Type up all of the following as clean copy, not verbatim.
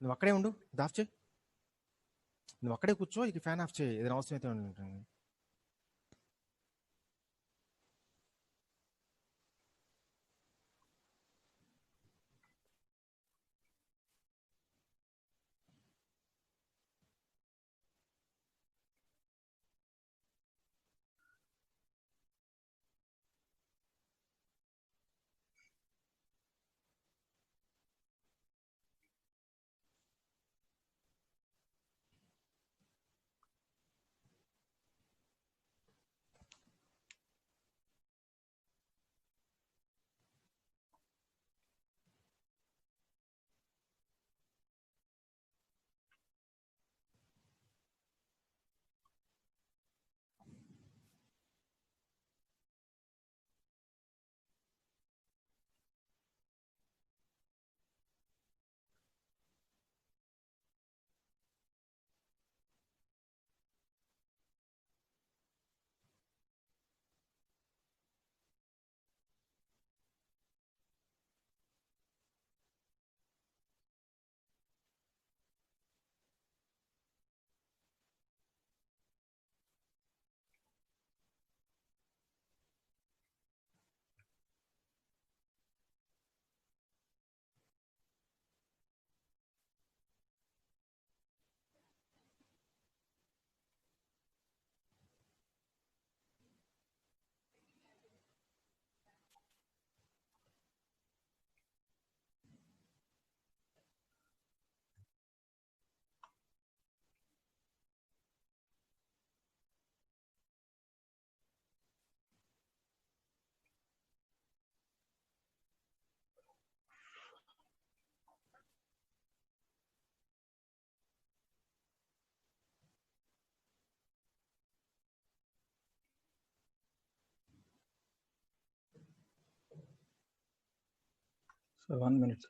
నువ్వు అక్కడే ఉండు, ఇది ఆఫ్ చేయి. నువ్వు అక్కడే కూర్చో, ఇక ఫ్యాన్ ఆఫ్ చేయి, ఏదైనా అవసరం అయితే ఉంటుంది. So 1 minute, sir.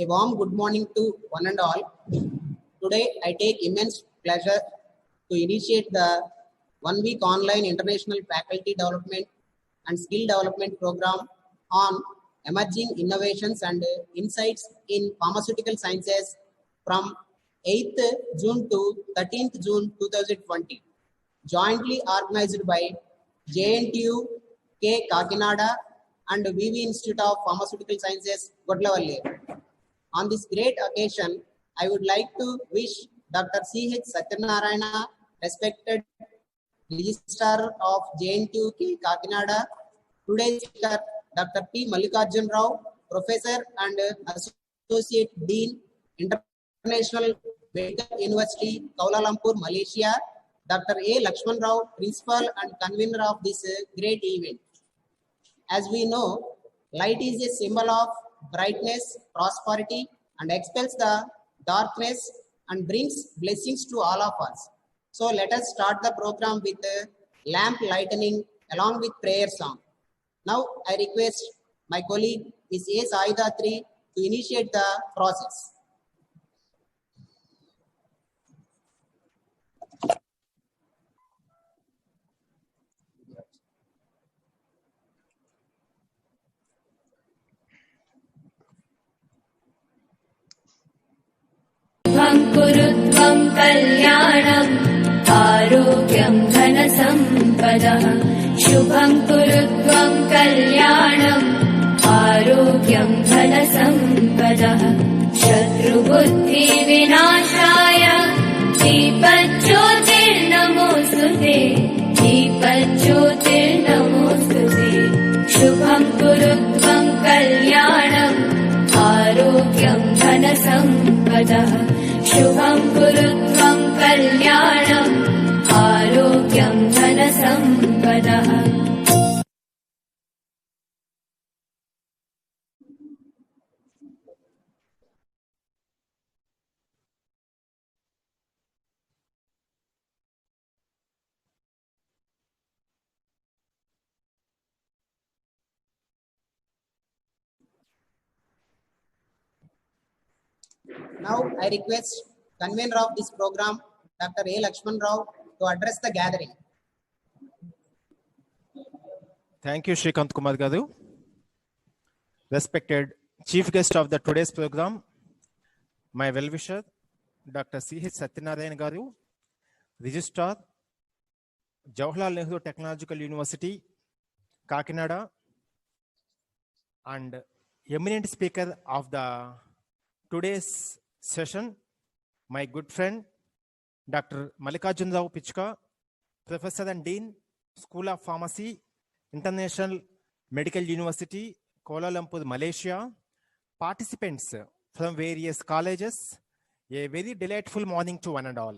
A warm good morning to one and all. Today, I take immense pleasure to initiate the 1-week online international faculty development and skill development program on emerging innovations and insights in pharmaceutical sciences from 8th June to 13th June 2020, jointly organized by JNTU, K. Kakinada and VV Institute of Pharmaceutical Sciences, Godlavalli. On this great occasion, I would like to wish Dr. C.H. Satyanarayana, respected Registrar of JNTU K. Kakinada, today's speaker, Dr. P. Mallikarjun Rao, Professor and Associate Dean, International Medical University, Kuala Lumpur, Malaysia, Dr. A. Lakshman Rao, Principal and Convener of this great event. As we know, light is a symbol of brightness, prosperity, and expels the darkness and brings blessings to all of us. So let us start the program with lamp lightening along with prayer song. Now I request my colleague Ms. A. Saidatri to initiate the process. कुरुत्वं कल्याणम् आरोग्यं धनसम्पदः शुभं कुरुत्वं कल्याणम् आरोग्यं धनसम्पदः शत्रुबुद्धिविनाशाय दीपज्योतिर्नमोऽस्तुते दीपज्योतिर्नमोऽस्तुते शुभं कुरुत्वं कल्याणम् आरोग्यं धनसम्पदः शुभं कुरुत्वं Now I request convener of this program, Dr. A. Lakshman Rao, to address the gathering. Thank you, Shrikant Kumar Garu. Respected chief guest of the today's program, my well-wisher, Dr. C.H. Satyanarayan Garu, Registrar, Jawaharlal Nehru Technological University, Kakinada, and eminent speaker of the today's session, my good friend, Dr. Mallikarjun Rao Pichka, Professor and Dean, School of Pharmacy, International Medical University, Kuala Lumpur, Malaysia, participants from various colleges, a very delightful morning to one and all.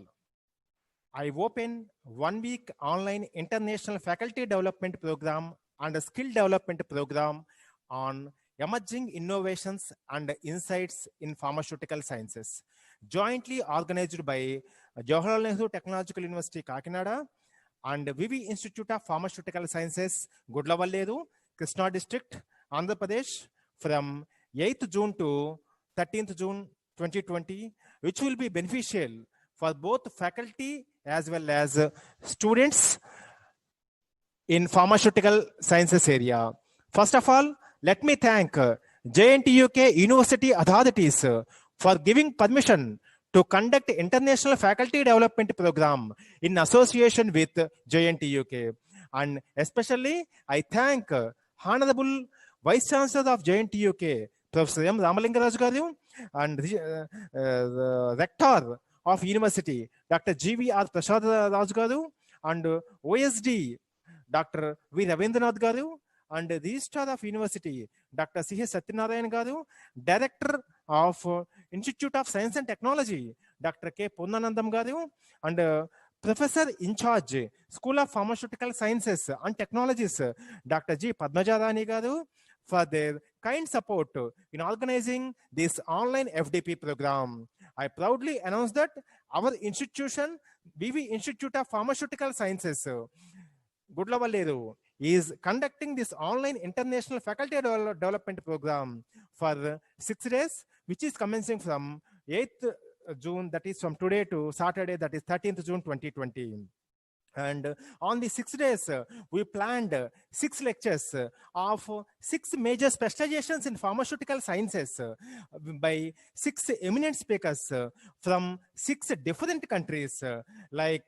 I open 1 week online international faculty development program and a skill development program on emerging innovations and insights in pharmaceutical sciences, jointly organized by Jawaharlal Nehru Technological University, Kakinada, and Vivi Institute of Pharmaceutical Sciences, Gudlavalleru, Krishna District, Andhra Pradesh, from 8th June to 13th June 2020, which will be beneficial for both faculty as well as students in pharmaceutical sciences area. First of all, let me thank JNTUK University authorities for giving permission to conduct international faculty development program in association with JNTUK. And especially, I thank Honorable Vice Chancellor of JNTUK, Professor M. Ramalingaraj Garu, and the Rector of University, Dr. G.V.R. Prasad Raj Garu, and OSD, Dr. V. Ravindranath Garu, and the Registrar of University, Dr. C.H. Satyanarayan Garu, Director of Institute of Science and Technology, Dr. K. Purnanandam Garu, and Professor in charge, School of Pharmaceutical Sciences and Technologies, Dr. G. Padmajarani Garu, for their kind support in organizing this online FDP program. I proudly announce that our institution, Vivi Institute of Pharmaceutical Sciences, Gudlavalleru, is conducting this online international faculty development program for 6 days, which is commencing from 8th June, that is from today to Saturday, that is 13th June 2020. And on the 6 days, we planned 6 lectures of 6 major specializations in pharmaceutical sciences by 6 eminent speakers from 6 different countries like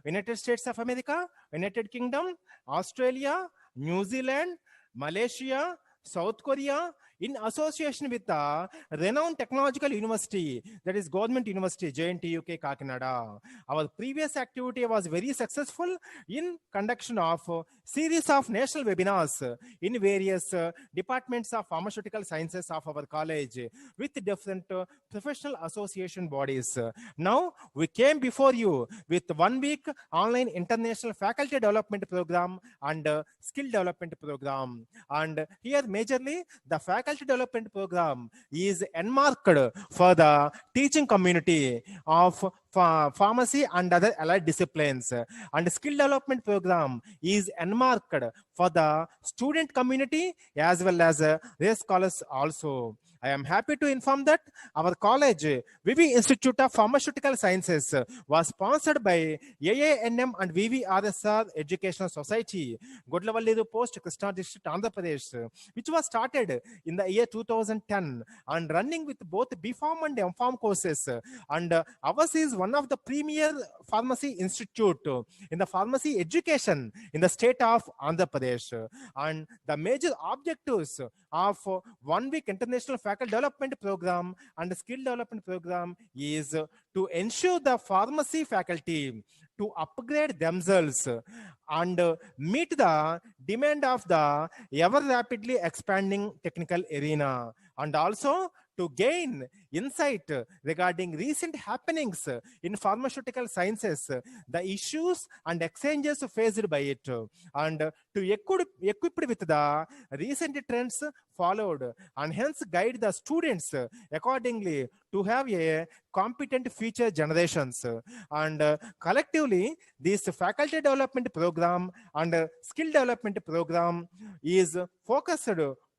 United States of America, United Kingdom, Australia, New Zealand, Malaysia, South Korea, in association with the renowned technological university, that is Government University, JNTUK, Kakinada. Our previous activity was very successful in conduction of series of national webinars in various departments of pharmaceutical sciences of our college with different professional association bodies. Now we came before you with 1 week online international faculty development program and skill development program. And here majorly the faculty development program is enmarked for the teaching community of pharmacy and other allied disciplines, and skill development program is enmarked for the student community as well as their scholars also. I am happy to inform that our college, Vivi Institute of Pharmaceutical Sciences, was sponsored by AANM and VVRSR Educational Society, Gudlavalleru Post, Krishna District, Andhra Pradesh, which was started in the year 2010 and running with both BPharm and MPharm courses. And ours is one of the premier pharmacy institute in the pharmacy education in the state of Andhra Pradesh. And the major objectives of 1 week international faculty development program and skill development program is to ensure the pharmacy faculty to upgrade themselves and meet the demand of the ever rapidly expanding technical arena, and also to gain insight regarding recent happenings in pharmaceutical sciences, the issues and exchanges faced by it, and to equipped with the recent trends followed, and hence guide the students accordingly to have a competent future generations. And collectively, this faculty development program and skill development program is focused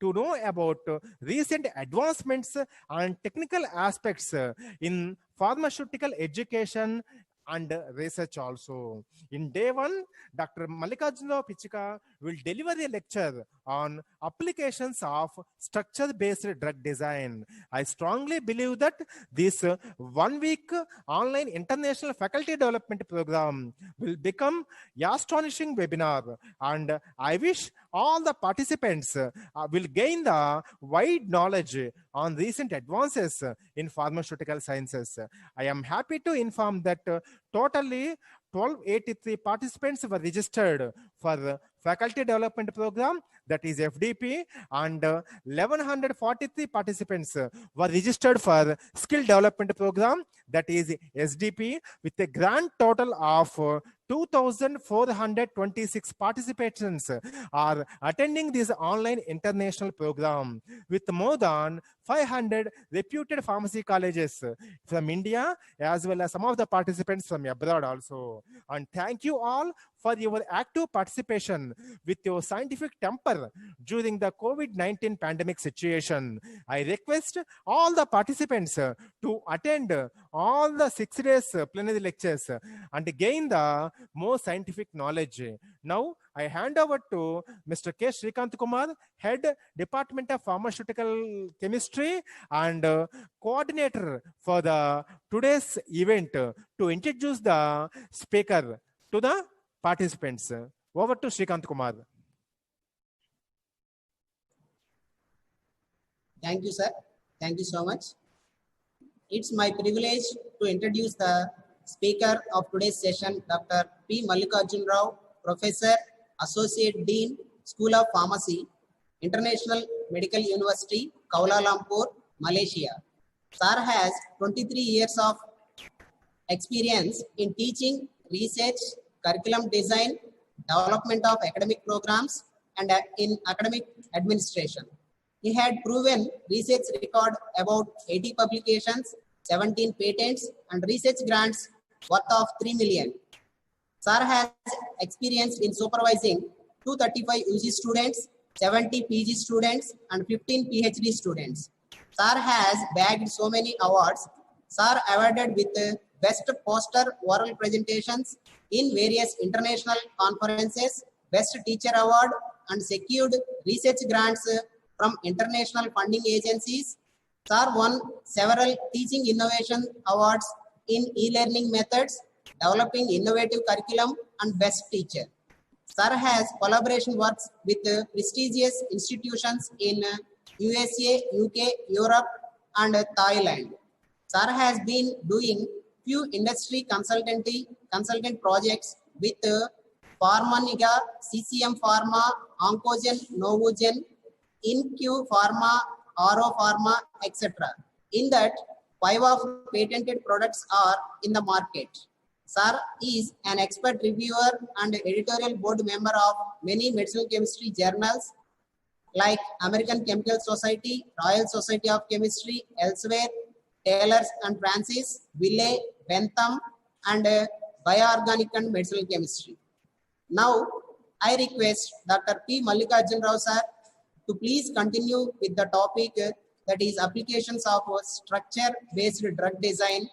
to know about recent advancements and technical aspects in pharmaceutical education and research also. In day one, Dr. Mallikarjuna Pichika will deliver a lecture on applications of structure-based drug design. I strongly believe that this 1 week online international faculty development program will become an astonishing webinar, and I wish all the participants will gain the wide knowledge on recent advances in pharmaceutical sciences. I am happy to inform that totally 1283 participants were registered for faculty development program, that is FDP, and 1143 participants were registered for skill development program, that is SDP, with a grand total of 2,426 participants are attending this online international program, with more than 500 reputed pharmacy colleges from India, as well as some of the participants from abroad also. And thank you all for your active participation with your scientific temper during the COVID-19 pandemic situation. I request all the participants to attend all the 6 days plenary lectures and gain the more scientific knowledge. Now, I hand over to Mr. K. Shrikant Kumar, Head, Department of Pharmaceutical Chemistry and coordinator for the today's event, to introduce the speaker to the participants. Over to Shrikant Kumar. Thank you, sir. Thank you so much. It's my privilege to introduce the speaker of today's session, Dr. P. Mallikarjuna Rao, Professor, Associate Dean, School of Pharmacy, International Medical University, Kuala Lumpur, Malaysia. Sir has 23 years of experience in teaching, research, curriculum design, development of academic programs, and in academic administration. He had proven research record about 80 publications, 17 patents, and research grants worth of 3 million. Sir has experience in supervising 235 UG students, 70 PG students, and 15 PhD students. Sir has bagged so many awards. Sir awarded with Best Poster Oral Presentations in various international conferences, Best Teacher Award, and secured research grants from international funding agencies. Sir won several teaching innovation awards in e-learning methods, developing innovative curriculum, and best teacher. Sir has collaboration works with prestigious institutions in USA, UK, Europe, and Thailand. Sir has been doing few industry consultant projects with Pharmaniga, CCM Pharma, Oncogen, Novogen, InQ Pharma, Oro Pharma, etc. In that, 5 of patented products are in the market. Sir is an expert reviewer and editorial board member of many medicinal chemistry journals like American Chemical Society, Royal Society of Chemistry, elsewhere, Taylor's and Francis, Wiley, Bentham, and Bioorganic and Medicinal Chemistry. Now, I request Dr. P. Mallikarjuna Rao sir to please continue with the topic that is applications of structure-based drug design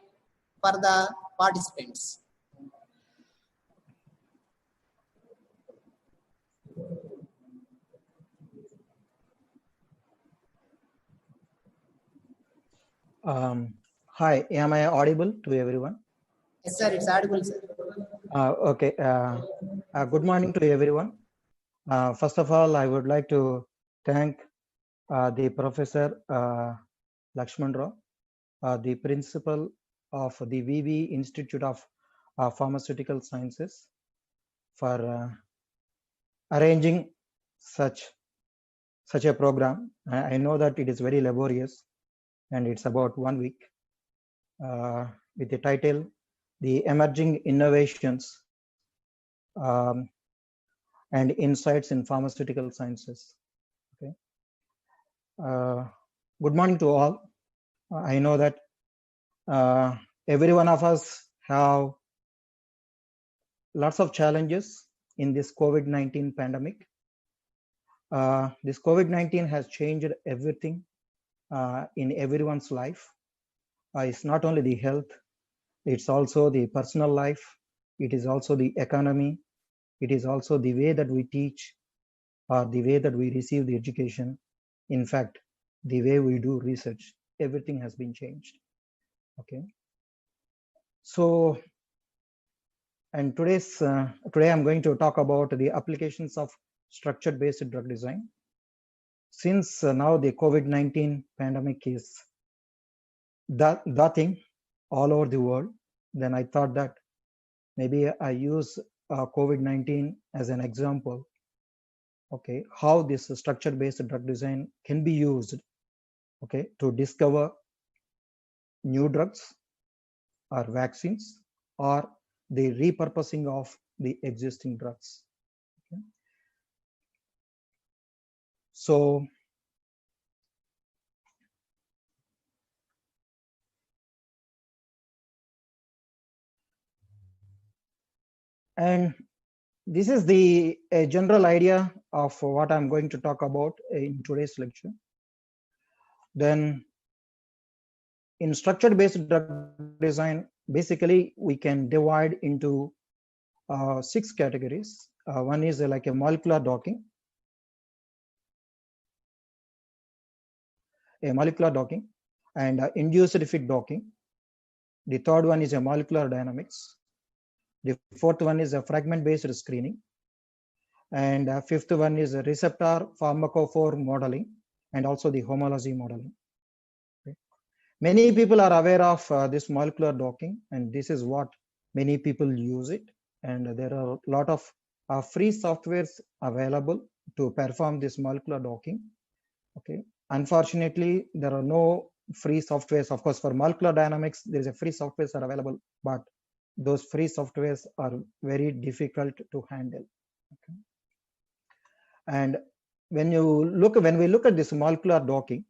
for the participants. Hi, am I audible to everyone? Yes, sir, it's audible, sir. Okay. Good morning to everyone. First of all, I would like to thank the Professor Lakshman Rao, the principal of the VV Institute of Pharmaceutical Sciences, for arranging such a program. I know that it is very laborious, and it's about 1 week, with the title, The Emerging Innovations and Insights in Pharmaceutical Sciences. Okay. Good morning to all. I know that every one of us have lots of challenges in this COVID-19 pandemic. This COVID-19 has changed everything in everyone's life. It's not only the health, it's also the personal life, it is also the economy, it is also the way that we teach or the way that we receive the education. In fact, the way we do research, everything has been changed. Okay. So, and today I'm going to talk about the applications of structure-based drug design. Since now the COVID-19 pandemic is the thing all over the world, then I thought that maybe I use COVID-19 as an example. Okay, how this structure-based drug design can be used, okay, to discover new drugs or vaccines or the repurposing of the existing drugs. Okay. So and this is the a general idea of what I'm going to talk about in today's lecture. Then in structure-based drug design, basically we can divide into 6 categories. One is like a molecular docking, and induced fit docking. The third one is a molecular dynamics. The fourth one is a fragment-based screening. And fifth one is a receptor pharmacophore modeling and also the homology modeling. Okay. Many people are aware of this molecular docking, and this is what many people use it. And there are a lot of free softwares available to perform this molecular docking. Okay. Unfortunately, there are no free softwares. Of course, for molecular dynamics, there is a free softwares are available, but those free softwares are very difficult to handle. Okay. And when we look at this molecular docking,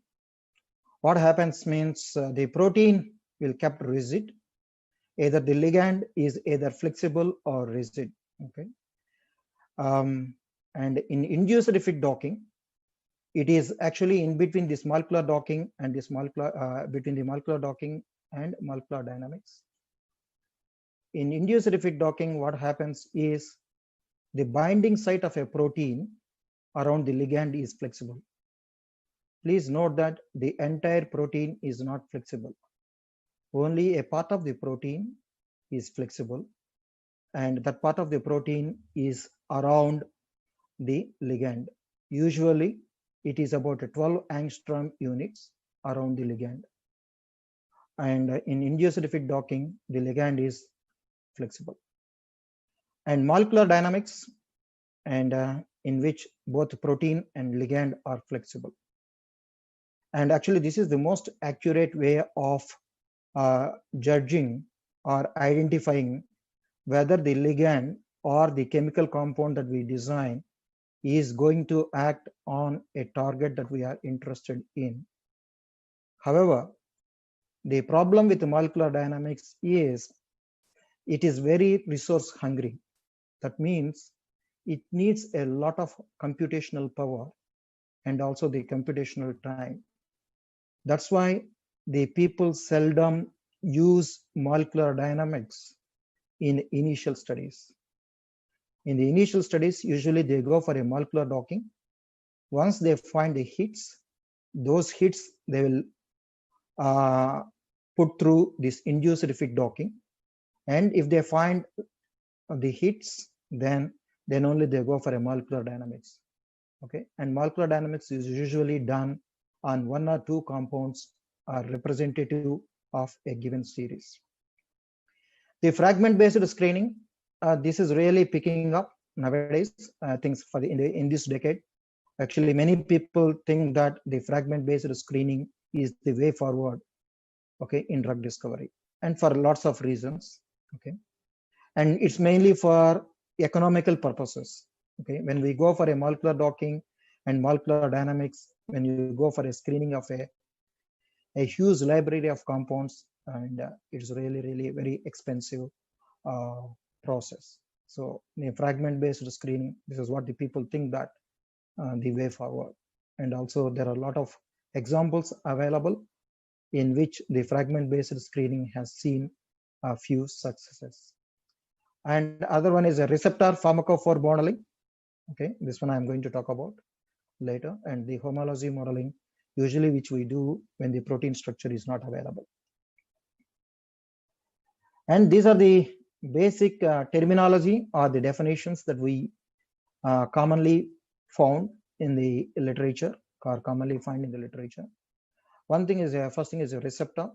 what happens means the protein will kept rigid. Either the ligand is either flexible or rigid. Okay. And in induced fit docking, it is actually in between this molecular docking and this between the molecular docking and molecular dynamics. In induced fit docking, what happens is the binding site of a protein around the ligand is flexible. Please note that the entire protein is not flexible. Only a part of the protein is flexible, and that part of the protein is around the ligand. Usually, it is about 12 angstrom units around the ligand. And in induced fit docking, the ligand is flexible. And molecular dynamics, and in which both protein and ligand are flexible. And actually, this is the most accurate way of judging or identifying whether the ligand or the chemical compound that we design is going to act on a target that we are interested in. However, the problem with molecular dynamics is it is very resource hungry. That means it needs a lot of computational power and also the computational time. That's why the people seldom use molecular dynamics in initial studies. In the initial studies, usually they go for a molecular docking. Once they find the hits, those hits they will put through this induced fit docking. And if they find the hits, then only they go for a molecular dynamics. Okay, and molecular dynamics is usually done on 1 or 2 compounds are representative of a given series. The fragment-based screening, this is really picking up nowadays. Things for in this decade. Actually, many people think that the fragment-based screening is the way forward. Okay, in drug discovery, and for lots of reasons. Okay, and it's mainly for economical purposes. Okay, when we go for a molecular docking and molecular dynamics, when you go for a screening of a huge library of compounds, and it's really very expensive process. So the fragment based screening, this is what the people think that the way forward. And also there are a lot of examples available in which the fragment-based screening has seen a few successes. And other one is a receptor pharmacophore modeling. Okay, this one I'm going to talk about later. And the homology modeling, usually which we do when the protein structure is not available. And these are the basic terminology or the definitions that we commonly found in the literature, or commonly find in the literature. One thing is, first thing is a receptor.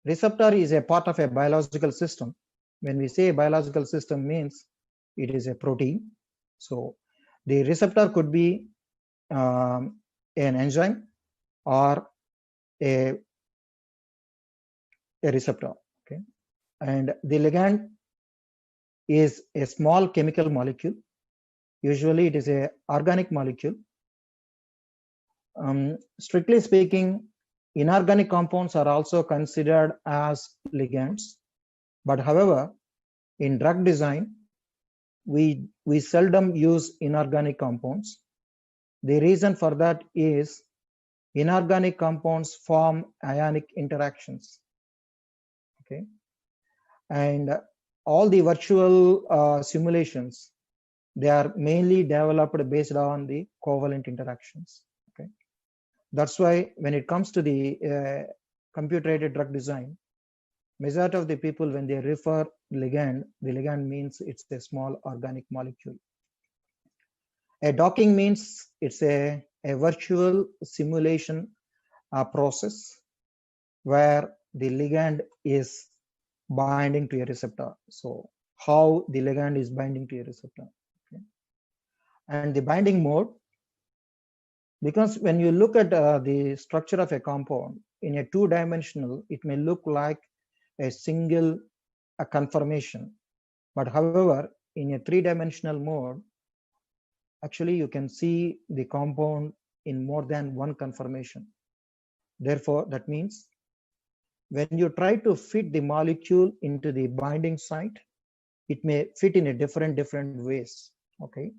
Receptor is a part of a biological system. When we say biological system, means it is a protein. So the receptor could be an enzyme or a receptor. Okay, and the ligand is a small chemical molecule. Usually it is a organic molecule. Strictly speaking, inorganic compounds are also considered as ligands. But however, in drug design, we seldom use inorganic compounds. The reason for that is inorganic compounds form ionic interactions. Okay, and all the virtual simulations, they are mainly developed based on the covalent interactions. Okay, that's why when it comes to the computer-aided drug design, majority of the people, when they refer ligand, the ligand means it's a small organic molecule. A docking means it's a virtual simulation process where the ligand is binding to a receptor. So how the ligand is binding to a receptor. Okay. And the binding mode, because when you look at the structure of a compound in a two-dimensional, it may look like a single conformation. But however, in a three-dimensional mode, actually you can see the compound in more than one conformation. Therefore, that means when you try to fit the molecule into the binding site, it may fit in a different ways. Okay,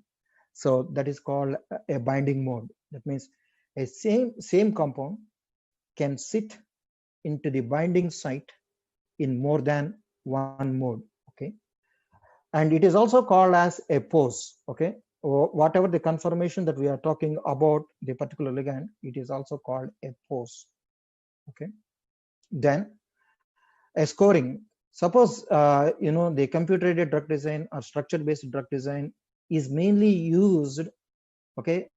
so that is called a binding mode. That means a same compound can sit into the binding site in more than one mode. Okay, and it is also called as a pose. Okay, or whatever the conformation that we are talking about the particular ligand, it is also called a pose. Okay, then a scoring. Suppose the computer-aided drug design or structure-based drug design is mainly used, okay,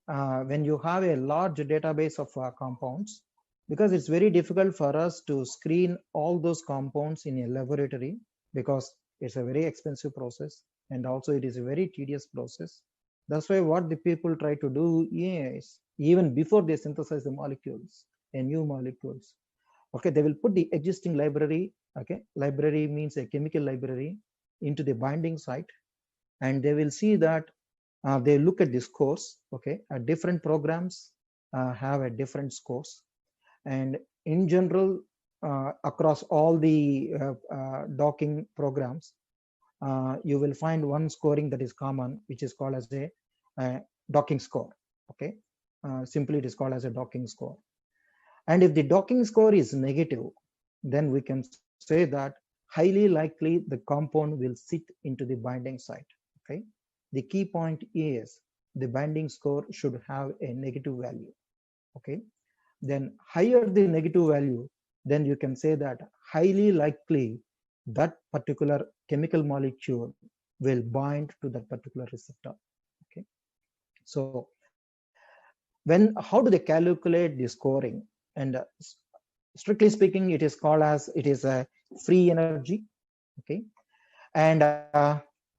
when you have a large database of compounds, because it's very difficult for us to screen all those compounds in a laboratory, because it's a very expensive process and also it is a very tedious process. That's why what the people try to do is, even before they synthesize the molecules, new molecules, okay, they will put the existing library, okay, library means a chemical library, into the binding site, and they will see that they look at the scores. Okay, different programs have a different scores, and in general across all the docking programs, you will find one scoring that is common, which is called as a docking score. Okay, simply it is called as a docking score. And if the docking score is negative, then we can say that highly likely the compound will sit into the binding site. Okay, the key point is the binding score should have a negative value. Okay, then higher the negative value, then you can say that highly likely that particular chemical molecule will bind to that particular receptor. Okay, so how do they calculate the scoring? And strictly speaking, it is called as, it is a free energy. Okay, and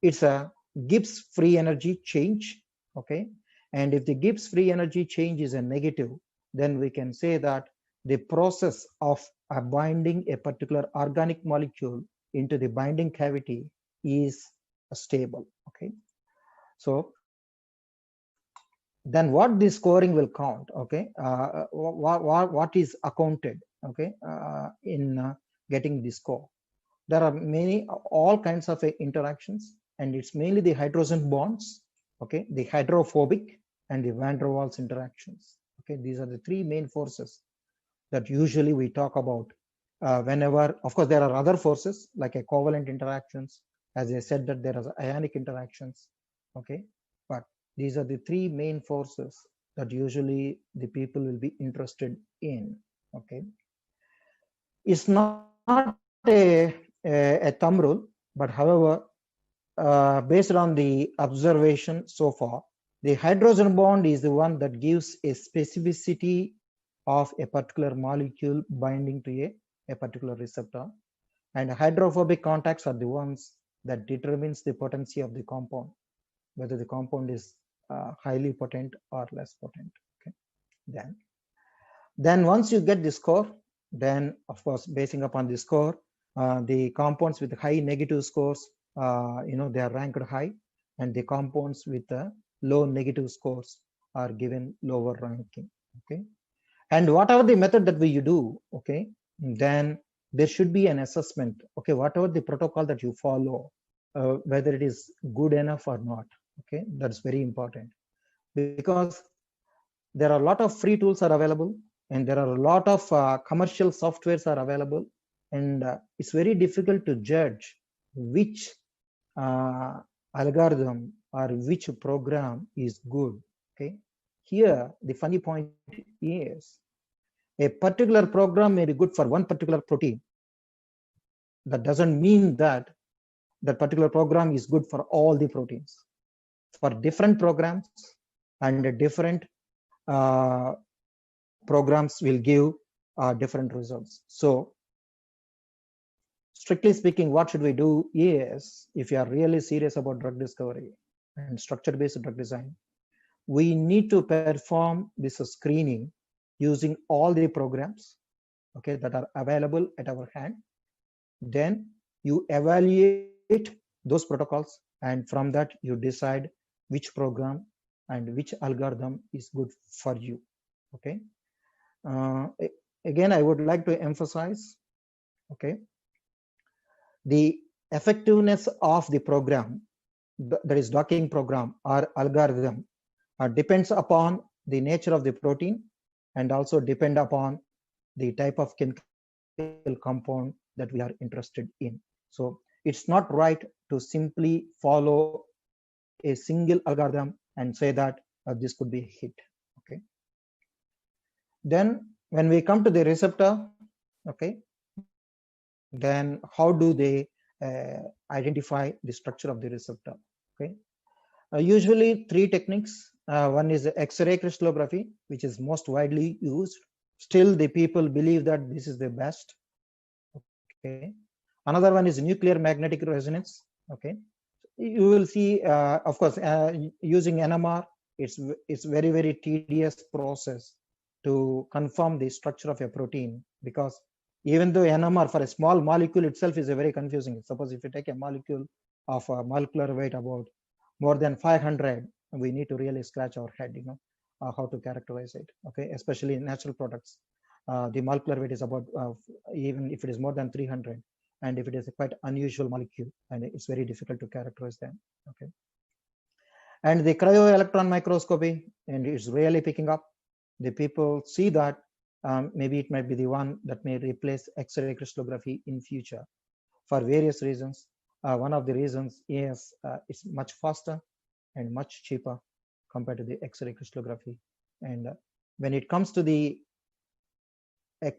it's a Gibbs free energy change. Okay, and if the Gibbs free energy change is a negative, then we can say that the process of binding a particular organic molecule into the binding cavity is stable. Okay, so then what the scoring will count? Okay, what is accounted? Okay, in getting the score, there are all kinds of interactions, and it's mainly the hydrogen bonds. Okay, the hydrophobic and the van der Waals interactions. Okay, these are the three main forces that usually we talk about whenever, of course, there are other forces like a covalent interactions, as I said that there are ionic interactions. Okay, but these are the three main forces that usually the people will be interested in. Okay, it's not a thumb rule, but however, based on the observation so far, the hydrogen bond is the one that gives a specificity of a particular molecule binding to a particular receptor, and hydrophobic contacts are the ones that determines the potency of the compound, whether the compound is highly potent or less potent. Okay, then once you get the score, then of course, basing upon the score, the compounds with high negative scores, they are ranked high, and the compounds with low negative scores are given lower ranking. Okay, and whatever the method that we do, okay, then there should be an assessment. Okay, whatever the protocol that you follow, whether it is good enough or not. Okay, that's very important, because there are a lot of free tools are available, and there are a lot of commercial softwares are available, and it's very difficult to judge which algorithm or which program is good. Okay, here the funny point is a particular program may be good for one particular protein. That doesn't mean that that particular program is good for all the proteins. For different programs and different programs will give different results. So strictly speaking, what should we do is, if you are really serious about drug discovery and structure-based drug design, we need to perform this screening using all the programs, okay, that are available at our hand. Then you evaluate those protocols, and from that you decide which program and which algorithm is good for you. Okay. Again, I would like to emphasize, okay, the effectiveness of the program, that is docking program or algorithm, depends upon the nature of the protein, and also depend upon the type of chemical compound that we are interested in. So it's not right to simply follow a single algorithm and say that this could be a hit. Okay. Then when we come to the receptor, okay, then how do they identify the structure of the receptor? Okay, usually three techniques. One is X-ray crystallography, which is most widely used. Still, the people believe that this is the best. Okay, another one is nuclear magnetic resonance. Okay, you will see, of course, using NMR, it's very tedious process to confirm the structure of a protein, because even though NMR for a small molecule itself is a very confusing. Suppose if you take a molecule of a molecular weight about more than 500, we need to really scratch our head, how to characterize it. Okay, especially in natural products, the molecular weight is about even if it is more than 300, and if it is a quite unusual molecule, and it's very difficult to characterize them. Okay, and the cryo-electron microscopy, and it's really picking up. The people see that maybe it might be the one that may replace X-ray crystallography in future for various reasons. One of the reasons is it's much faster and much cheaper compared to the X-ray crystallography. And when it comes to the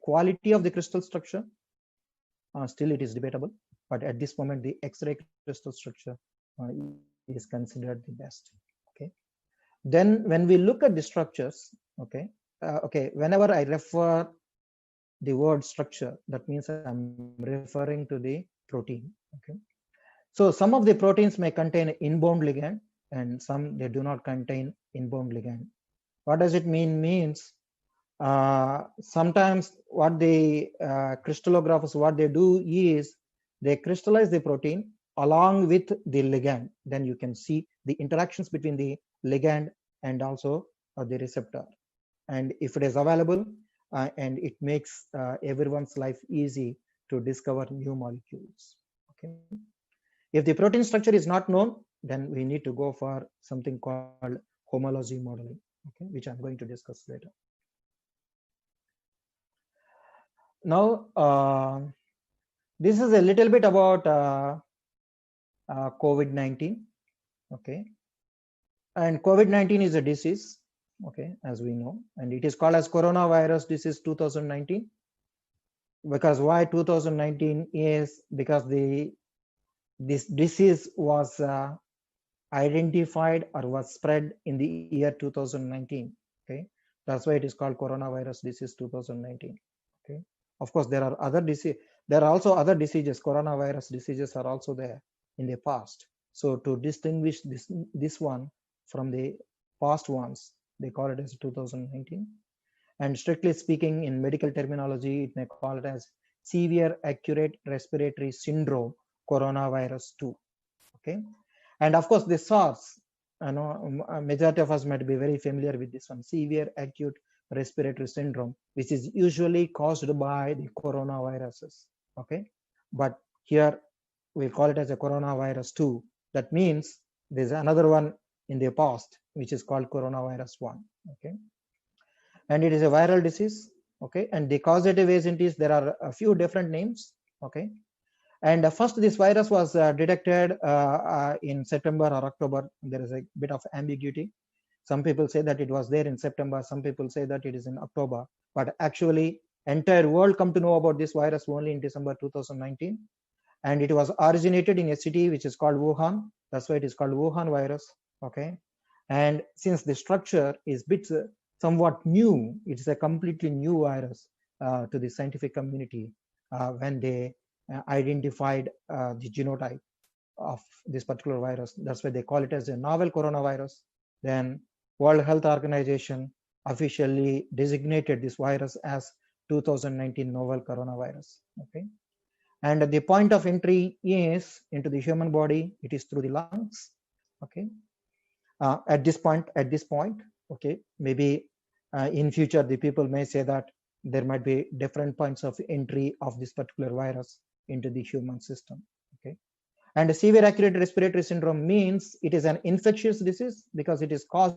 quality of the crystal structure, still it is debatable, but at this moment the X-ray crystal structure is considered the best. Okay, then when we look at the structures, okay, whenever I refer the word structure, that means I'm referring to the protein. Okay, so some of the proteins may contain inbound ligand, and some they do not contain inbound ligand. What does it mean? Means sometimes what the crystallographers, what they do is they crystallize the protein along with the ligand. Then you can see the interactions between the ligand and also the receptor. And if it is available, and it makes everyone's life easy to discover new molecules. Okay, if the protein structure is not known, then we need to go for something called homology modeling, okay, which I'm going to discuss later. Now, this is a little bit about COVID-19, okay, and COVID-19 is a disease, okay, as we know, and it is called as coronavirus disease 2019. Because why 2019 is because this disease was identified or was spread in the year 2019. Okay, that's why it is called coronavirus disease 2019. Okay, of course there are other disease. There are also other diseases. Coronavirus diseases are also there in the past. So to distinguish this one from the past ones, they call it as 2019. And strictly speaking, in medical terminology, it may call it as severe acute respiratory syndrome coronavirus 2. Okay, and of course the SARS, I know majority of us might be very familiar with this one, severe acute respiratory syndrome, which is usually caused by the coronaviruses. Okay, but here we call it as a coronavirus 2. That means there's another one in the past which is called coronavirus 1. Okay, and it is a viral disease. Okay, and the causative agent is, there are a few different names. Okay, and first this virus was detected in September or October. There is a bit of ambiguity. Some people say that it was there in September, some people say that it is in October, but actually entire world come to know about this virus only in December 2019, and it was originated in a city which is called Wuhan. That's why it is called Wuhan virus. Okay, and since the structure is somewhat new, it's a completely new virus to the scientific community when they identified the genotype of this particular virus. That's why they call it as a novel coronavirus. Then World Health Organization officially designated this virus as 2019 novel coronavirus. Okay, and the point of entry is into the human body. It is through the lungs. Okay, at this point, okay, maybe in future the people may say that there might be different points of entry of this particular virus into the human system. Okay, and severe acute respiratory syndrome means it is an infectious disease because it is caused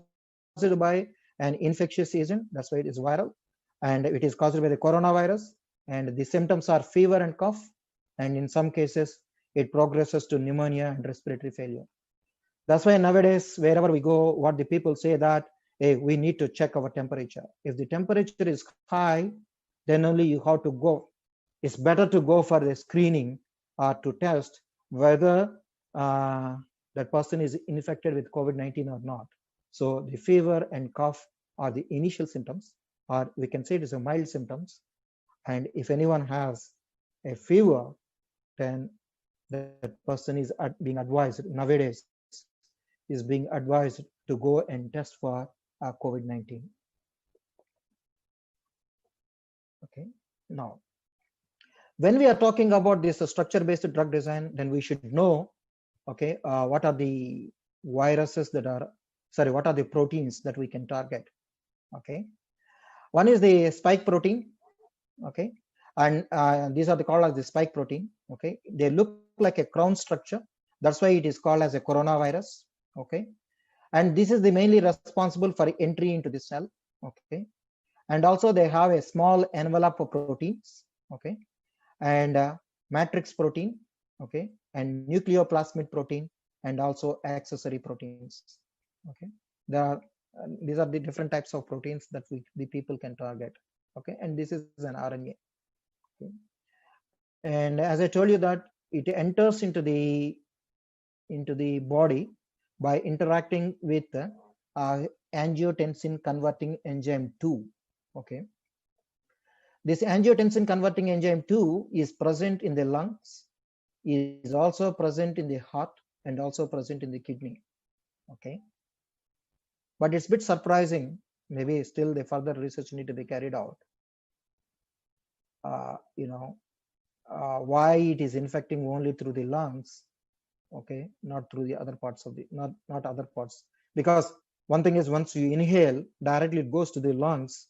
by an infectious agent. That's why it is viral, and it is caused by the coronavirus, and the symptoms are fever and cough, and in some cases it progresses to pneumonia and respiratory failure. That's why nowadays wherever we go, what the people say that, hey, we need to check our temperature. If the temperature is high, then only you have to go. It's better to go for the screening or to test whether that person is infected with COVID-19 or not. So the fever and cough are the initial symptoms, or we can say it is a mild symptoms. And if anyone has a fever, then that person is being advised nowadays, is being advised to go and test for COVID-19. Okay, now when we are talking about this structure-based drug design, then we should know, okay, what are the viruses that are, sorry, what are the proteins that we can target. Okay, one is the spike protein. Okay, and these are called as the spike protein. Okay, they look like a crown structure. That's why it is called as a coronavirus. Okay, and this is the mainly responsible for entry into the cell. Okay, and also they have a small envelope of proteins. Okay, and matrix protein. Okay, and nucleoplasmid protein, and also accessory proteins. Okay, these are the different types of proteins that the people can target. Okay, and this is an RNA. Okay, and as I told you that it enters into the body by interacting with angiotensin converting enzyme 2. Okay, this angiotensin converting enzyme 2 is present in the lungs, is also present in the heart, and also present in the kidney. Okay, but it's a bit surprising. Maybe still the further research need to be carried out. Why it is infecting only through the lungs. Okay, not through the other parts of the not other parts, because one thing is, once you inhale directly, it goes to the lungs,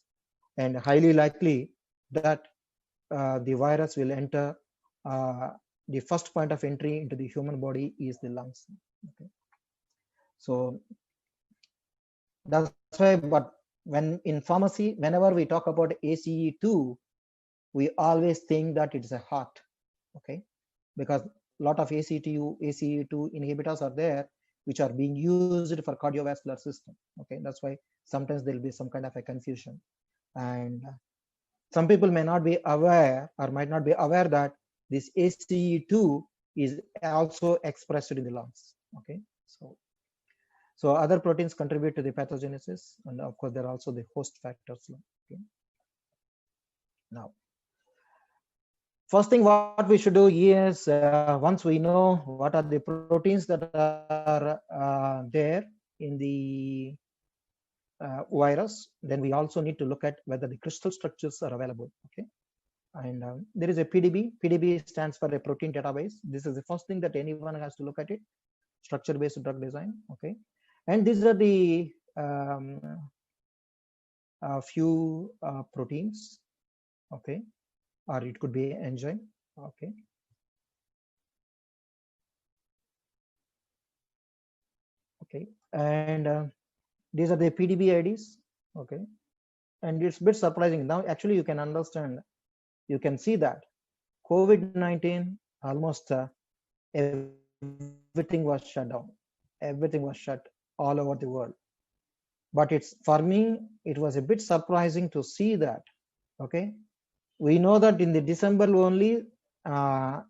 and highly likely that the virus will enter. The first point of entry into the human body is the lungs. Okay, so That's why, but when in pharmacy, whenever we talk about ACE2, we always think that it's a heart, okay? Because a lot of ACE2 inhibitors are there, which are being used for cardiovascular system, okay? That's why sometimes there'll be some kind of a confusion. And some people may not be aware or might not be aware that this ACE2 is also expressed in the lungs, okay? So other proteins contribute to the pathogenesis, and of course there are also the host factors. Okay. Now, first thing what we should do is once we know what are the proteins that are there in the virus, then we also need to look at whether the crystal structures are available. Okay, and there is a PDB. PDB stands for a protein database. This is the first thing that anyone has to look at it. Structure-based drug design. Okay. And these are the few proteins, okay, or it could be enzyme, okay. Okay, and these are the PDB IDs, okay, and it's a bit surprising. Now, actually, you can understand, you can see that COVID-19 almost everything was shut down, everything was shut all over the world. But it's, for me, it was a bit surprising to see that, okay. We know that in the December only,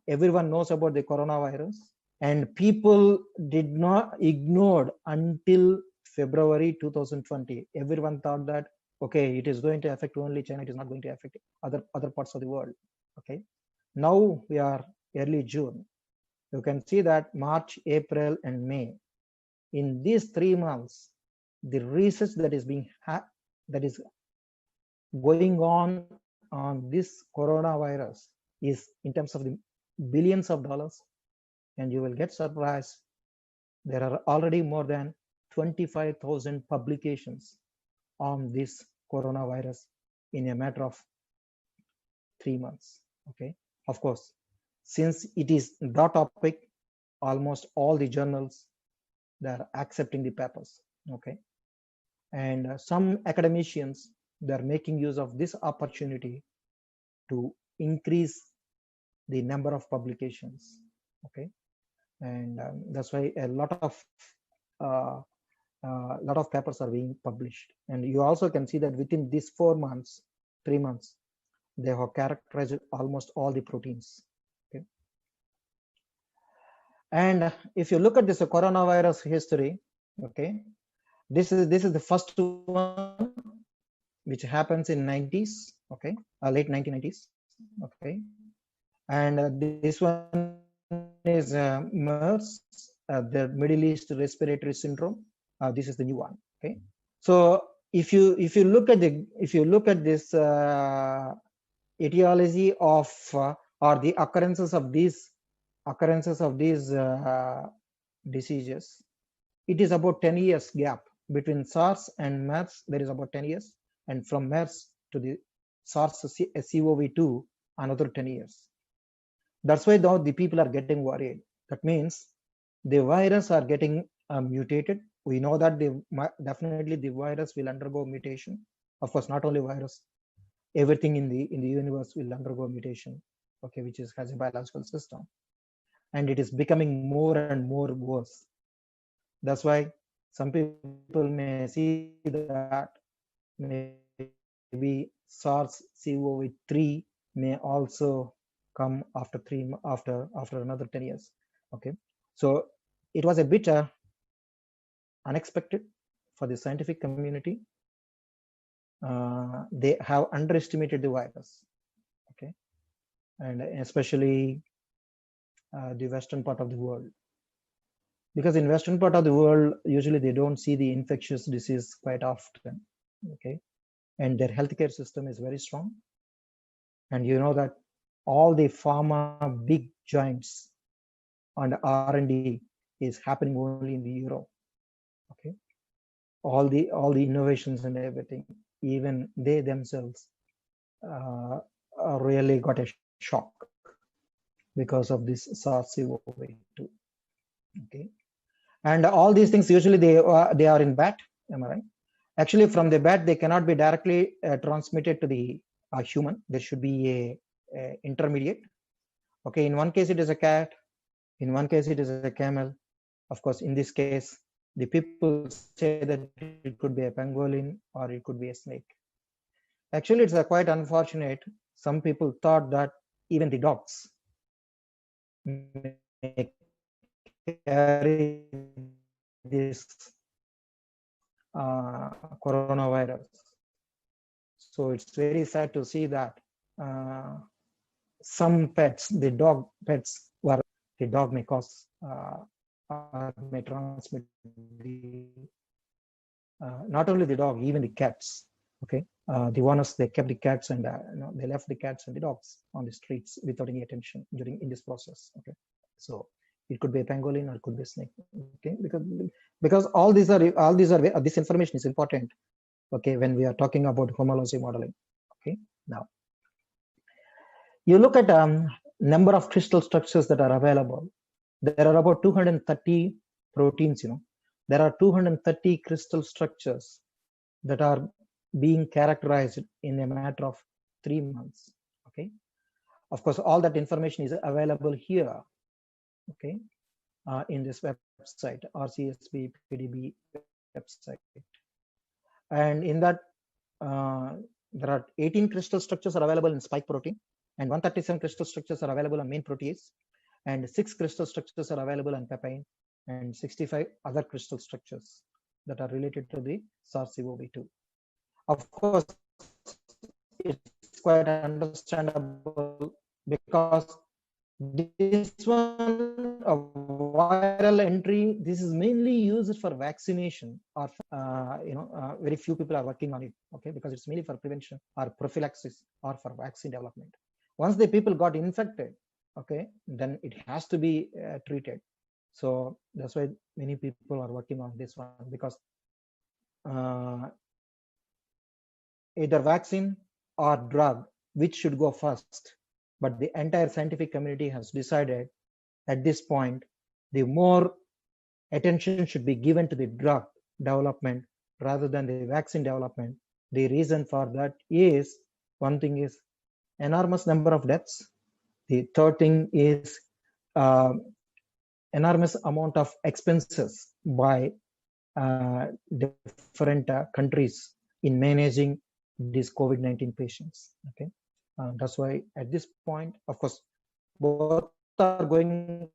everyone knows about the coronavirus, and people did not ignored until February 2020. Everyone thought that, okay, it is going to affect only China, it is not going to affect other parts of the world, okay. Now we are early June. You can see that March, April, and May. In these 3 months, the research that is being that is going on this coronavirus is in terms of the billions of dollars, and you will get surprised. There are already more than 25,000 publications on this coronavirus in a matter of 3 months. Okay, of course, since it is the topic, almost all the journals, they are accepting the papers. Okay, and some academicians, they are making use of this opportunity to increase the number of publications. Okay, and that's why a lot of papers are being published. And you also can see that within these 3 months, they have characterized almost all the proteins. Okay, and if you look at this coronavirus history, okay, this is the first one, which happens in 90s, okay, late 1990s, okay, and this one is MERS, the Middle East Respiratory Syndrome. This is the new one. Okay, so if you look at this etiology of or the occurrences of these diseases, it is about 10 years gap between SARS and MERS. There is about 10 years, and from MERS to the SARS-CoV-2, another 10 years. That's why now the people are getting worried. That means the virus are getting mutated. We know that definitely the virus will undergo mutation. Of course, not only virus, everything in the universe will undergo mutation. Okay, which has a biological system, and it is becoming more and more worse. That's why some people may see that maybe SARS-CoV-3 may also come after another 10 years. Okay, so it was a bit unexpected for the scientific community. They have underestimated the virus. Okay, and especially the western part of the world, because in western part of the world, usually they don't see the infectious disease quite often. Okay, and their healthcare system is very strong, and you know that all the pharma big giants and R&D is happening only in the Europe. Okay, all the innovations and everything, even they themselves really got a shock because of this SARS-CoV-2. Okay, and all these things usually they are in bat. Am I right? Actually, from the bat, they cannot be directly transmitted to the human. There should be a intermediate. Okay, in one case it is a cat, in one case it is a camel. Of course, in this case, the people say that it could be a pangolin or it could be a snake. Actually, it's quite unfortunate. Some people thought that even the dogs may carry this coronavirus. So it's very sad to see that some pets, the dog pets, were the dog may cause may transmit the not only the dog, even the cats. Okay, the owners, they kept the cats and they left the cats and the dogs on the streets without any attention in this process. Okay, so it could be a pangolin or it could be a snake. Okay, because all these are this information is important. Okay, when we are talking about homology modeling. Okay, now you look at number of crystal structures that are available. There are about 230 proteins. There are 230 crystal structures that are being characterized in a matter of 3 months. Okay, of course, all that information is available here. Okay, in this website, RCSB PDB website, and in that there are 18 crystal structures are available in spike protein, and 137 crystal structures are available on main protease, and 6 crystal structures are available on papain, and 65 other crystal structures that are related to the SARS-CoV-2. Of course, it's quite understandable because this one, a viral entry, this is mainly used for vaccination, or very few people are working on it. Okay, because it's mainly for prevention or prophylaxis or for vaccine development. Once the people got infected, okay, then it has to be treated. So that's why many people are working on this one, because either vaccine or drug, which should go first. But the entire scientific community has decided at this point, the more attention should be given to the drug development rather than the vaccine development. The reason for that is, one thing is enormous number of deaths. The third thing is enormous amount of expenses by different countries in managing these COVID-19 patients. Okay, that's why at this point, of course, both are going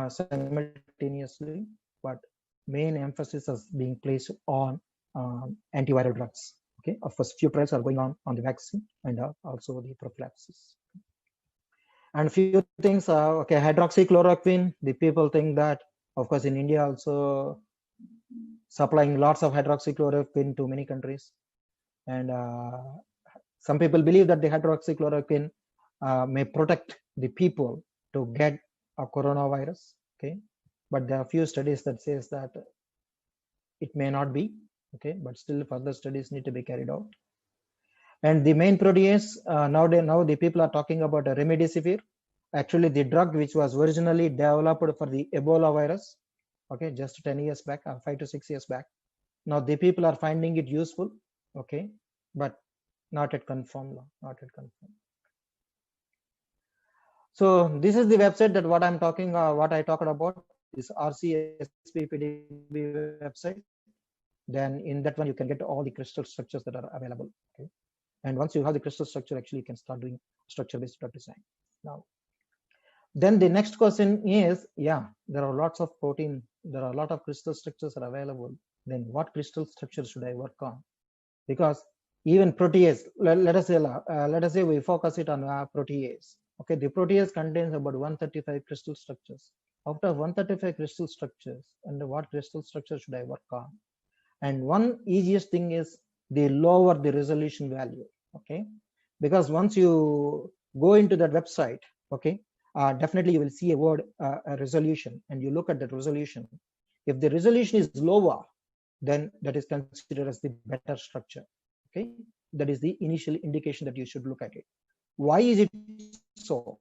simultaneously, but main emphasis is being placed on antiviral drugs. Okay, of course, few trials are going on the vaccine and also the prophylaxis. And few things, okay, hydroxychloroquine, the people think that, of course, in India also supplying lots of hydroxychloroquine to many countries. And some people believe that the hydroxychloroquine may protect the people to get a coronavirus. Okay, but there are few studies that says that it may not be. Okay, but still further studies need to be carried out. And the main protease, now the people are talking about a remdesivir. Actually, the drug which was originally developed for the Ebola virus, okay, just 10 years back, 5 to 6 years back. Now the people are finding it useful, okay, but not yet confirmed, not yet confirmed. So this is the website that what I'm talking, what I talked about, is RCSB PDB website. Then in that one you can get all the crystal structures that are available. Okay, and once you have the crystal structure, actually you can start doing structure-based drug design. Now, then the next question is, yeah, there are lots of protein, there are a lot of crystal structures are available. Then what crystal structure should I work on? Because even protease, let us say we focus it on protease. Okay, the protease contains about 135 crystal structures. Out of 135 crystal structures, and what crystal structure should I work on? And one easiest thing is they lower the resolution value. Okay, because once you go into that website, okay, definitely you will see a word a resolution, and you look at that resolution. If the resolution is lower, then that is considered as the better structure. Okay, that is the initial indication that you should look at it. Why is it so?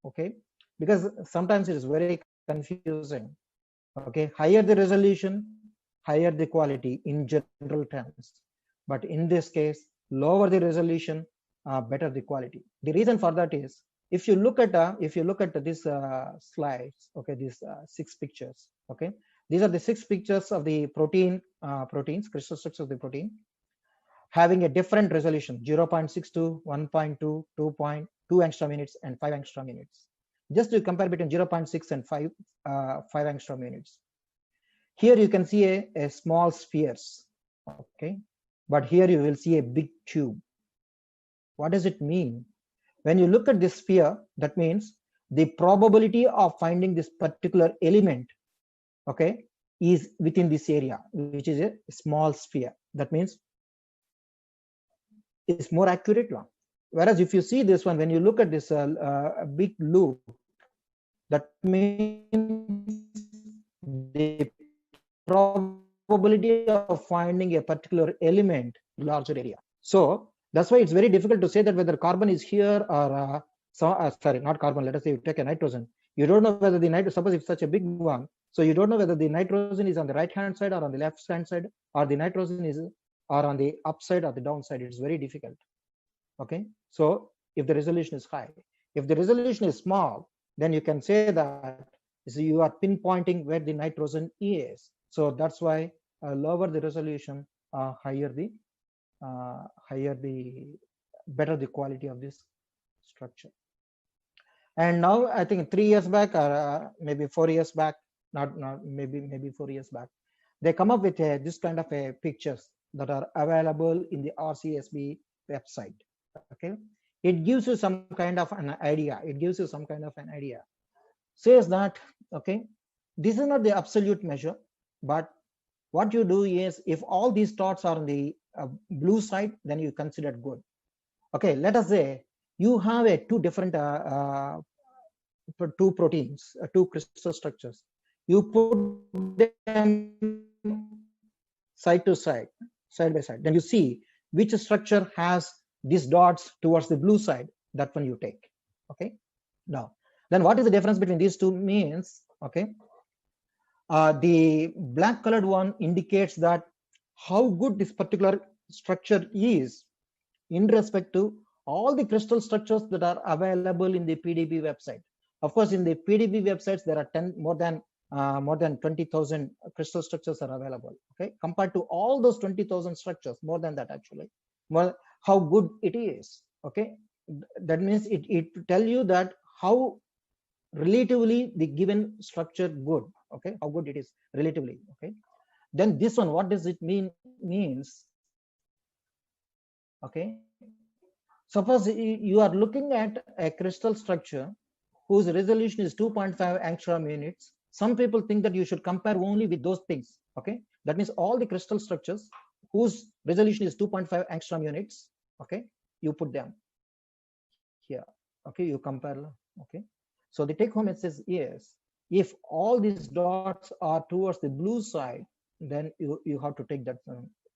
Okay, because sometimes it is very confusing. Okay, higher the resolution, higher the quality in general terms. But in this case, lower the resolution, better the quality. The reason for that is, if you look at this slides, okay, these 6 pictures, okay, these are the 6 pictures of the proteins, crystal structure of the protein, having a different resolution: 0.62, 1.2, 2.2 angstrom units, and 5 angstrom units. Just to compare between 0.6 and 5 angstrom units. Here you can see a small spheres, okay, but here you will see a big tube. What does it mean? When you look at this sphere, that means the probability of finding this particular element, okay, is within this area, which is a small sphere. That means it's more accurate one. Whereas if you see this one, when you look at this big loop, that means the probability of finding a particular element larger area. So that's why it's very difficult to say that whether carbon is here or sorry, not carbon. Let us say you take a nitrogen. You don't know whether the nitrogen, suppose it's such a big one, so you don't know whether the nitrogen is on the right hand side or on the left hand side, or the nitrogen is or on the upside or the downside. It's very difficult. Okay, so if the resolution is high, if the resolution is small, then you can say that you are pinpointing where the nitrogen is. So that's why lower the resolution, better the quality of this structure. And now I think 3 years back, or maybe 4 years back, maybe 4 years back, they come up with this kind of a pictures that are available in the RCSB website. Okay, it gives you some kind of an idea. Says that, okay, this is not the absolute measure, but what you do is, if all these dots are on the blue side, then you consider good. Okay, let us say you have two different two proteins, two crystal structures. You put them side to side, side by side. Then you see which structure has these dots towards the blue side. That one you take. Okay. Now, then what is the difference between these two means? Okay. The black colored one indicates that how good this particular structure is in respect to all the crystal structures that are available in the PDB website. Of course, in the PDB websites, there are more than 20,000 crystal structures are available. Okay, compared to all those 20,000 structures, more than that actually, well, how good it is. Okay, that means it tell you that how relatively the given structure good. Okay, how good it is relatively. Okay, then this one, what does it means? Okay, suppose you are looking at a crystal structure whose resolution is 2.5 angstrom units. Some people think that you should compare only with those things. Okay, that means all the crystal structures whose resolution is 2.5 angstrom units. Okay, you put them here. Okay, you compare. Okay, so the take home message is, if all these dots are towards the blue side, then you have to take that.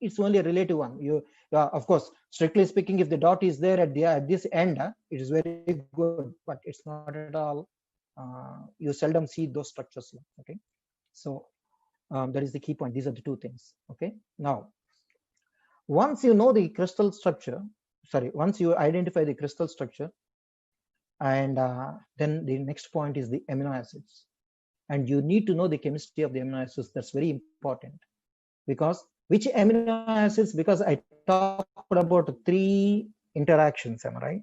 It's only a relative one. Of course, strictly speaking, if the dot is there at this end, it is very good, but it's not at all. You seldom see those structures. Okay, so that is the key point. These are the two things. Okay, now once you know the crystal structure, once you identify the crystal structure, and then the next point is the amino acids, and you need to know the chemistry of the amino acids. That's very important, because which amino acids, because I talked about 3 interactions, am I right?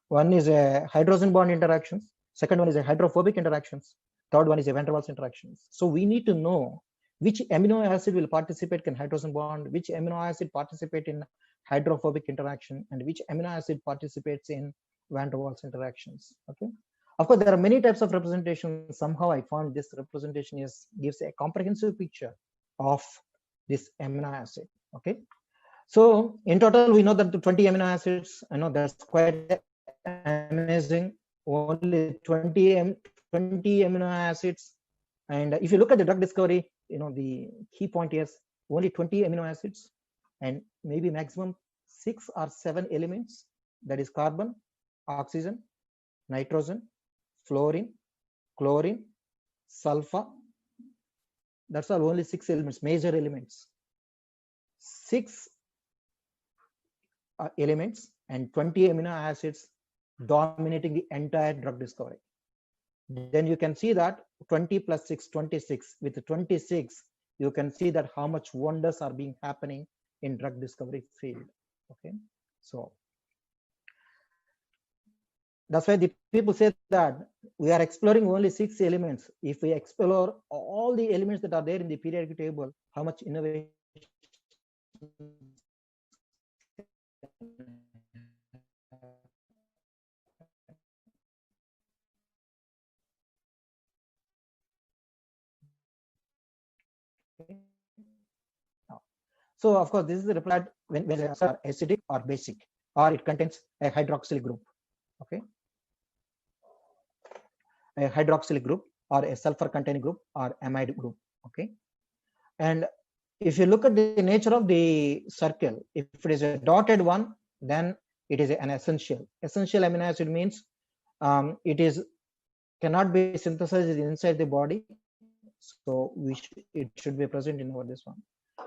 One is a hydrogen bond interactions, second one is a hydrophobic interactions, third one is a van der Waals interactions. So we need to know which amino acid will participate in hydrogen bond, which amino acid participate in hydrophobic interaction, and which amino acid participates in van der Waals interactions. Okay, of course there are many types of representation. Somehow I found this representation gives a comprehensive picture of this amino acid. Okay, so in total we know that the 20 amino acids, I know that's quite amazing. Only 20 amino acids. And if you look at the drug discovery, the key point is only 20 amino acids and maybe maximum 6 or 7 elements, that is carbon, oxygen, nitrogen, fluorine, chlorine, sulfur, That's all, only 6 elements, major elements. 6 elements and 20 amino acids dominating the entire drug discovery. Then you can see that 20 plus 6, 26. With 26, you can see that how much wonders are being happening in drug discovery field. Okay, so that's why the people say that we are exploring only 6 elements. If we explore all the elements that are there in the periodic table, how much innovation. So of course, this is replied when it's acidic or basic, or it contains a hydroxyl group. Okay, a hydroxyl group or a sulfur containing group or amide group. Okay, and if you look at the nature of the circle, if it is a dotted one, then it is an essential. Essential amino acid means it is cannot be synthesized inside the body, so it should be present in this one.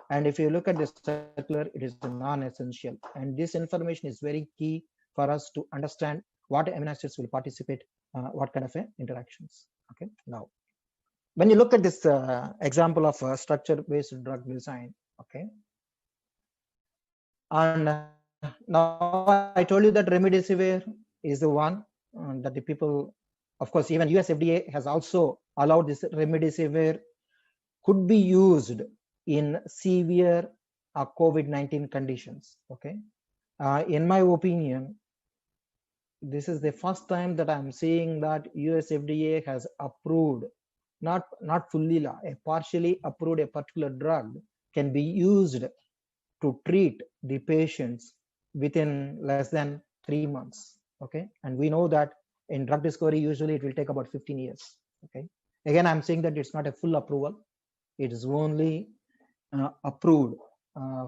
And if you look at the circular, it is non-essential. And this information is very key for us to understand what amino acids will participate, what kind of interactions. Okay, now when you look at this example of structure-based drug design, okay, and now I told you that remdesivir is the one that the people, of course, even US FDA has also allowed this remdesivir could be used in severe COVID-19 conditions. Okay, in my opinion, this is the first time that I'm seeing that US FDA has approved, not fully, partially approved a particular drug can be used to treat the patients within less than 3 months. Okay, and we know that in drug discovery usually it will take about 15 years. Okay, again I'm saying that it's not a full approval, it is only approved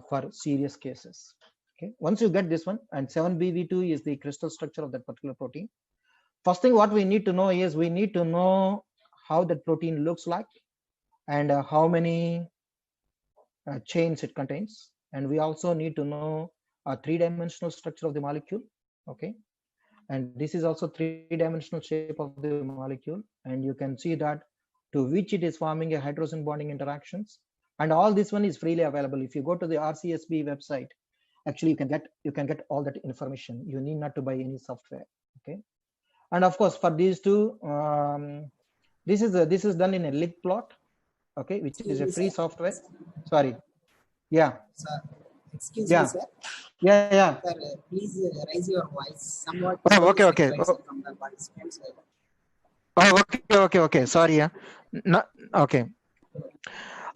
for serious cases. Okay, once you get this one, and 7BV2 is the crystal structure of that particular protein. First thing what we need to know is we need to know how that protein looks like and how many chains it contains, and we also need to know a 3-dimensional structure of the molecule. Okay, and this is also 3-dimensional shape of the molecule, and you can see that to which it is forming a hydrogen bonding interactions, and all this one is freely available. If you go to the RCSB website, actually you can get all that information. You need not to buy any software. Okay, and of course for these two, this is done in a LigPlot. Okay, which is a free software. Sorry, yeah. Sir, excuse Yeah. me, sir. Yeah. Sir, please raise your voice somewhat. Okay. From the participants. Oh, okay. Sorry, yeah. No, okay.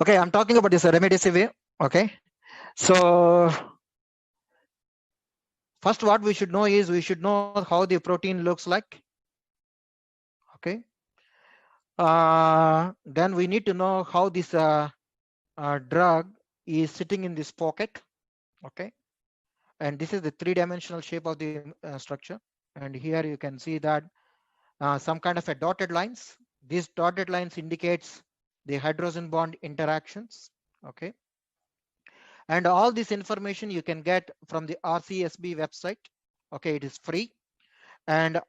I'm talking about this remdesivir. Okay, so first what we should know is we should know how the protein looks like. Okay, then we need to know how this drug is sitting in this pocket. Okay, and this is the 3-dimensional shape of the structure, and here you can see that some kind of a dotted lines. These dotted lines indicates the hydrogen bond interactions. Okay, and all this information you can get from the RCSB website. Okay, it is free, and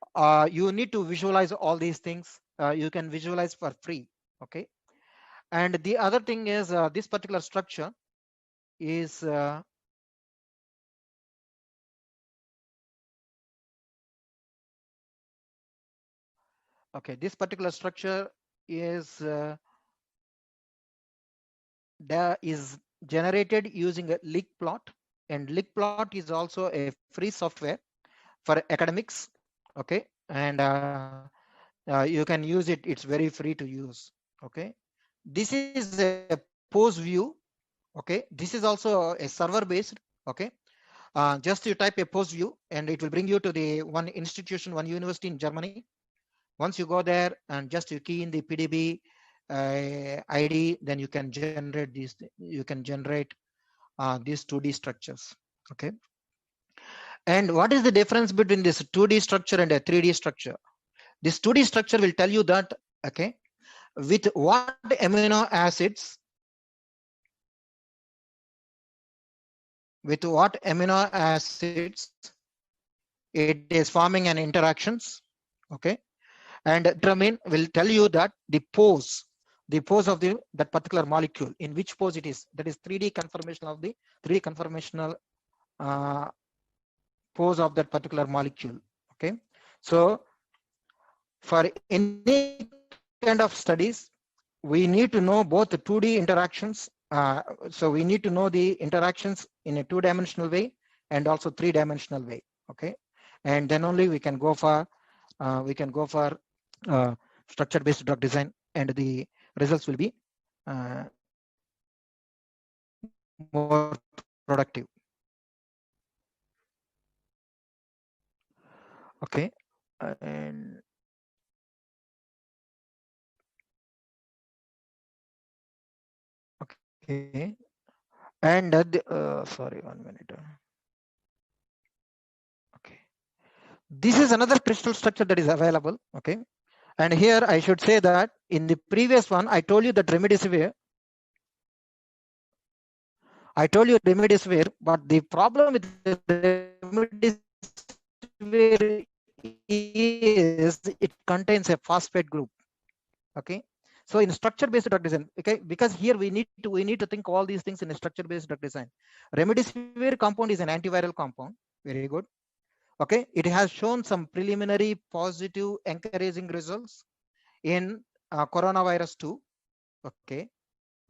you need to visualize all these things. You can visualize for free. Okay, and the other thing is this particular structure is okay, this particular structure is generated using a LigPlot, and LigPlot is also a free software for academics. Okay, and you can use it. It's very free to use. Okay, this is a pose view. Okay, this is also a server based. Okay, just you type a pose view and it will bring you to the one institution, one university in Germany. Once you go there and just you key in the PDB ID, then you can generate these. You can generate these 2D structures. Okay, and what is the difference between this 2D structure and a 3D structure? This 2D structure will tell you that, okay, with what amino acids with what amino acids it is forming an interactions. Okay, and determine will tell you that the pose of that particular molecule, in which pose it is. That is 3D conformation of the 3D conformational pose of that particular molecule. Okay, so for any kind of studies, we need to know both the 2D interactions. So we need to know the interactions in a 2-dimensional way and also 3-dimensional way. Okay, and then only we can go for structure-based drug design, and the results will be more productive. Okay, and okay, and sorry, 1 minute. Okay, this is another crystal structure that is available. Okay, and here I should say that in the previous one I told you that remdesivir. But the problem with the remdesivir is it contains a phosphate group. Okay, so in structure-based drug design, okay, because here we need to think all these things in a structure-based drug design. Remdesivir compound is an antiviral compound. Very good. Okay, it has shown some preliminary positive encouraging results in coronavirus 2. Okay,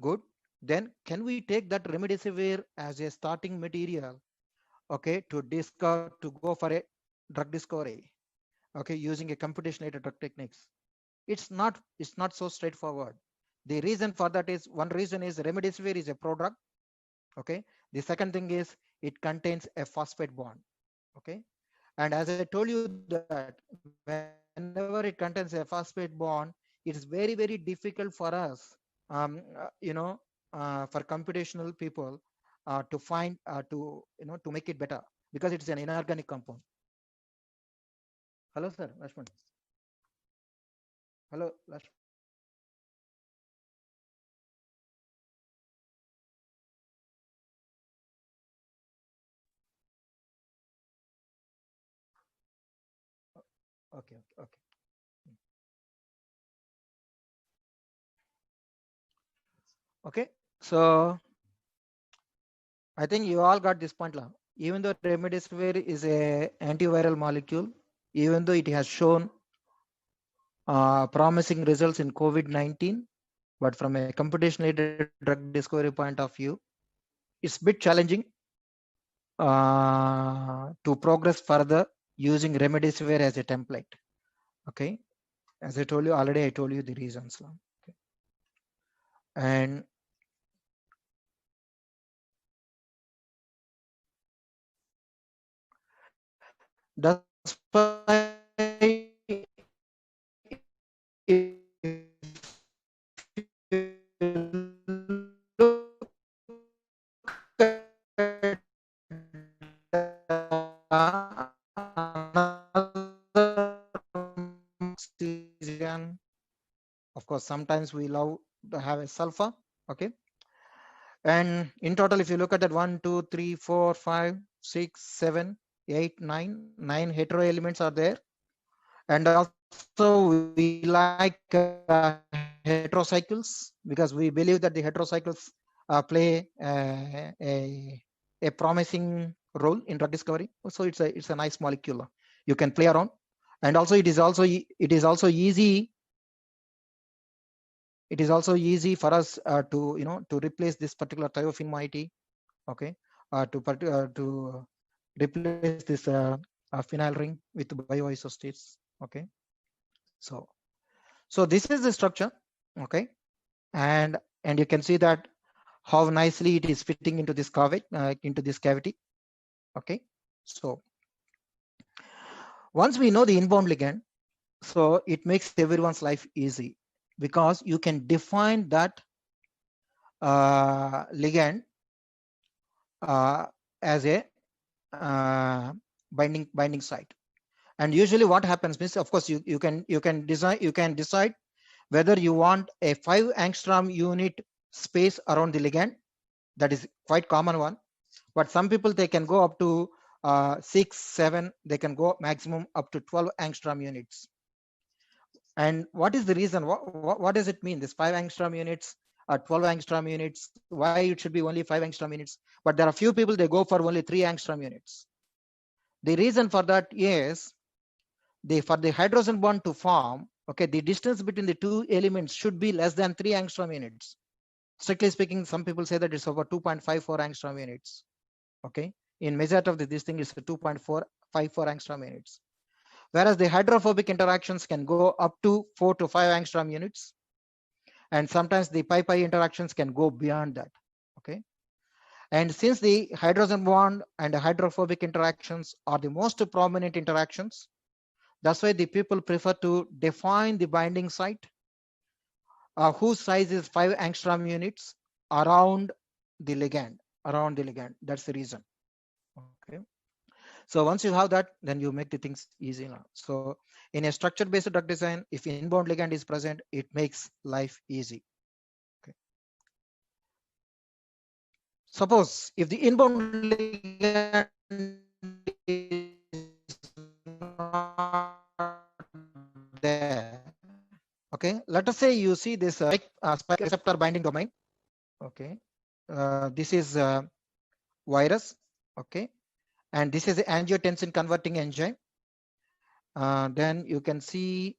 good. Then can we take that remdesivir as a starting material, okay, to go for a drug discovery, okay, using a computational aided drug techniques? It's not so straightforward. The reason for that is, one reason is remdesivir is a prodrug. Okay, the second thing is it contains a phosphate bond. Okay, and as I told you that whenever it contains a phosphate bond, it's very, very difficult for us, for computational people to find to make it better, because it's an inorganic compound. Hello, sir, Lakshman. Hello, Lakshman. Okay. Okay, so I think you all got this point now. Even though remdesivir is a antiviral molecule, even though it has shown promising results in COVID-19, but from a computational aided drug discovery point of view, it's a bit challenging to progress further using remdesivir as a template. Okay, as I told you already, I told you the reasons. Okay. And that's why if you look at oxygen, of course, sometimes we love to have a sulfur. Okay, and in total, if you look at that 1, 2, 3, 4, 5, 6, 7, 8, 9 hetero elements are there. And also we like heterocycles, because we believe that the heterocycles play a promising role in drug discovery. So it's a nice molecule you can play around. And also it is also easy. It is also easy for us to replace this particular thiophene moiety. Okay, to replace this phenyl ring with bioisostates. Okay, so this is the structure. Okay, and you can see that how nicely it is fitting into this cavity. Okay, so once we know the inbound ligand, so it makes everyone's life easy, because you can define that ligand as a binding site. And usually what happens is, of course, you can decide whether you want a 5 angstrom unit space around the ligand. That is quite common one. but some people, they can go up to 6, 7, they can go maximum up to 12 angstrom units. And what is the reason? What does it mean? This 5 angstrom units or 12 angstrom units, why it should be only 5 angstrom units? But there are few people, they go for only 3 angstrom units. The reason for that is for the hydrogen bond to form, okay, the distance between the two elements should be less than 3 angstrom units. Strictly speaking, some people say that it's over 2.54 angstrom units. Okay, in majority of this thing is 2.54 angstrom units. Whereas the hydrophobic interactions can go up to 4 to 5 angstrom units. And sometimes the pi-pi interactions can go beyond that. Okay. And since the hydrogen bond and the hydrophobic interactions are the most prominent interactions, that's why the people prefer to define the binding site whose size is 5 angstrom units around the ligand, That's the reason. Okay. So once you have that, then you make the things easy now. So in a structure-based drug design, if inbound ligand is present, it makes life easy. Okay. Suppose if the inbound ligand is not there, okay, let us say you see this spike receptor binding domain. Okay, this is virus. Okay, and this is the angiotensin converting enzyme. Then you can see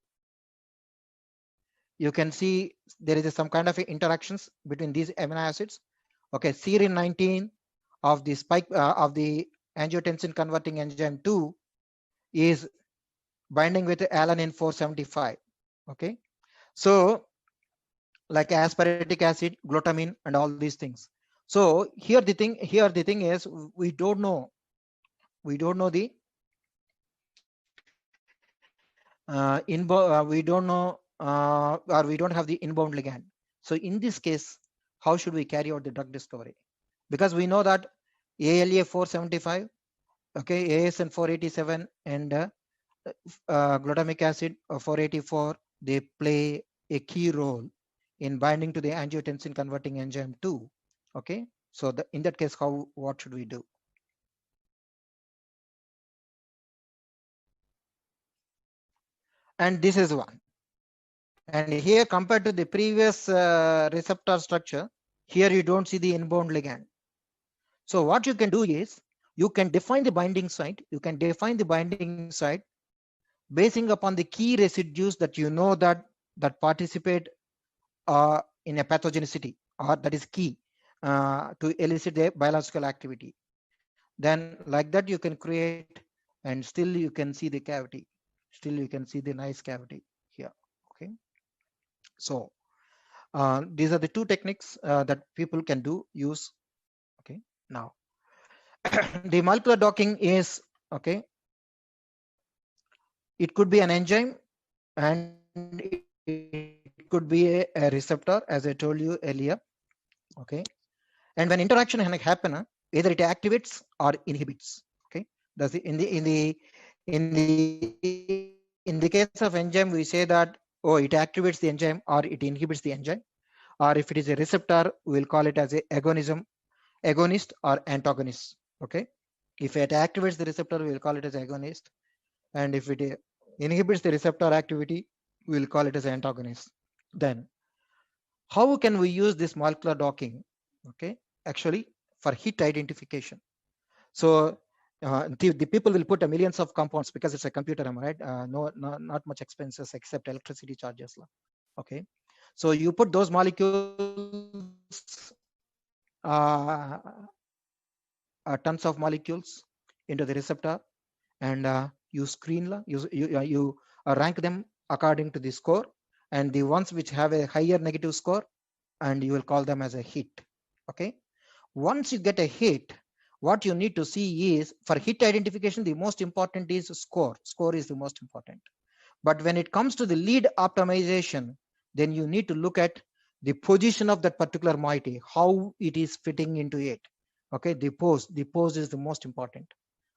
there is some kind of interactions between these amino acids. Okay, serine 19 of the spike of the angiotensin converting enzyme 2 is binding with alanine 475. Okay, so like aspartic acid, glutamine, and all these things. So here the thing is we don't know the we don't know or we don't have the inbound ligand. So in this case, how should we carry out the drug discovery? Because we know that ALA 475, okay, ASN 487, and glutamic acid 484, they play a key role in binding to the angiotensin converting enzyme 2. Okay, so in that case, what should we do? And this is one. And here, compared to the previous receptor structure, here you don't see the inbound ligand. So what you can do is you can define the binding site. Basing upon the key residues that you know that participate in a pathogenicity, or that is key to elicit the biological activity. Then like that you can create, and still you can see the cavity. Still you can see the nice cavity here. Okay. So these are the two techniques that people can use. Okay. Now the molecular docking is, okay, it could be an enzyme and it could be a receptor, as I told you earlier. Okay. And when interaction happen, either it activates or inhibits. Okay. That's in the case of enzyme, we say that, oh, it activates the enzyme or it inhibits the enzyme. Or if it is a receptor, we'll call it as a agonist or antagonist. Okay. If it activates the receptor, we'll call it as agonist. And if it inhibits the receptor activity, we'll call it as antagonist. Then how can we use this molecular docking? Okay, actually for hit identification. So the people will put millions of compounds because it's a computer, right? Not much expenses except electricity charges. Okay, so you put those molecules, tons of molecules into the receptor, and you screen, you rank them according to the score, and the ones which have a higher negative score, and you will call them as a hit. Okay, once you get a hit, what you need to see is, for hit identification, the most important is score. Score is the most important. But when it comes to the lead optimization, then you need to look at the position of that particular moiety, how it is fitting into it. Okay, the pose is the most important.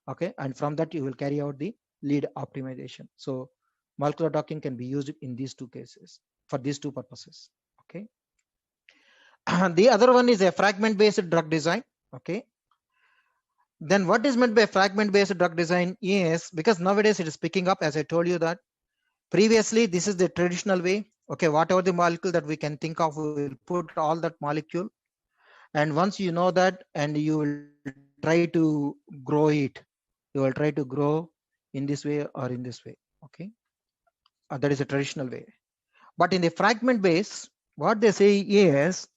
Okay, and from that you will carry out the lead optimization. So molecular docking can be used in these two cases for these two purposes. Okay. The other one is a fragment based drug design. Okay. Then what is meant by fragment based drug design is, because nowadays it is picking up, as I told you that previously this is the traditional way. Okay, whatever the molecule that we can think of, we will put all that molecule. And once you know that, and you will try to grow it, you will try to grow in this way or in this way. Okay, that is a traditional way. But in the fragment base, what they say is,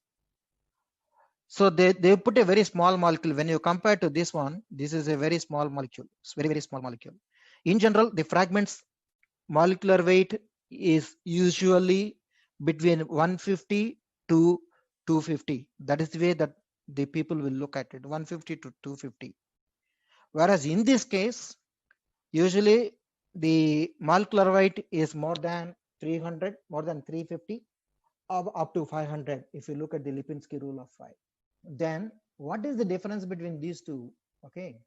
so they put a very small molecule. When you compare to this one, this is a very small molecule. It's very small molecule. In general, the fragments molecular weight is usually between 150 to 250. That is the way that the people will look at it, 150 to 250. Whereas in this case, usually the molecular weight is more than 300, more than 350, up to 500 if you look at the Lipinski rule of 5. Then what is the difference between these two? Okay,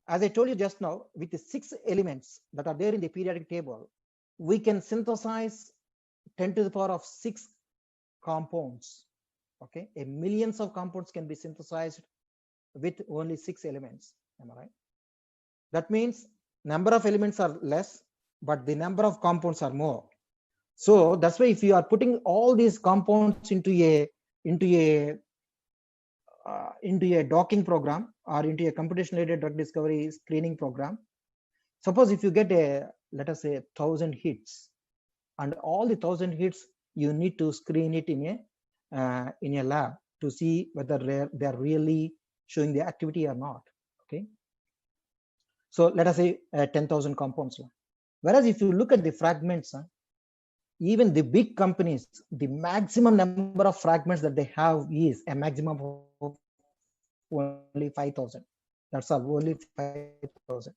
as I told you just now, with the 6 elements that are there in the periodic table, we can synthesize 10 to the power of 6 compounds. Okay, a millions of compounds can be synthesized with only 6 elements. Am I right? That means number of elements are less, but the number of compounds are more. So that's why if you are putting all these compounds into a docking program or into a computational aided drug discovery screening program, suppose if you get let us say 1,000 hits, and all the 1,000 hits you need to screen it in a lab to see whether they're really showing the activity or not. Okay, so let us say 10,000 compounds. Whereas if you look at the fragments, even the big companies, the maximum number of fragments that they have is a maximum of only 5,000. That's all, only 5,000.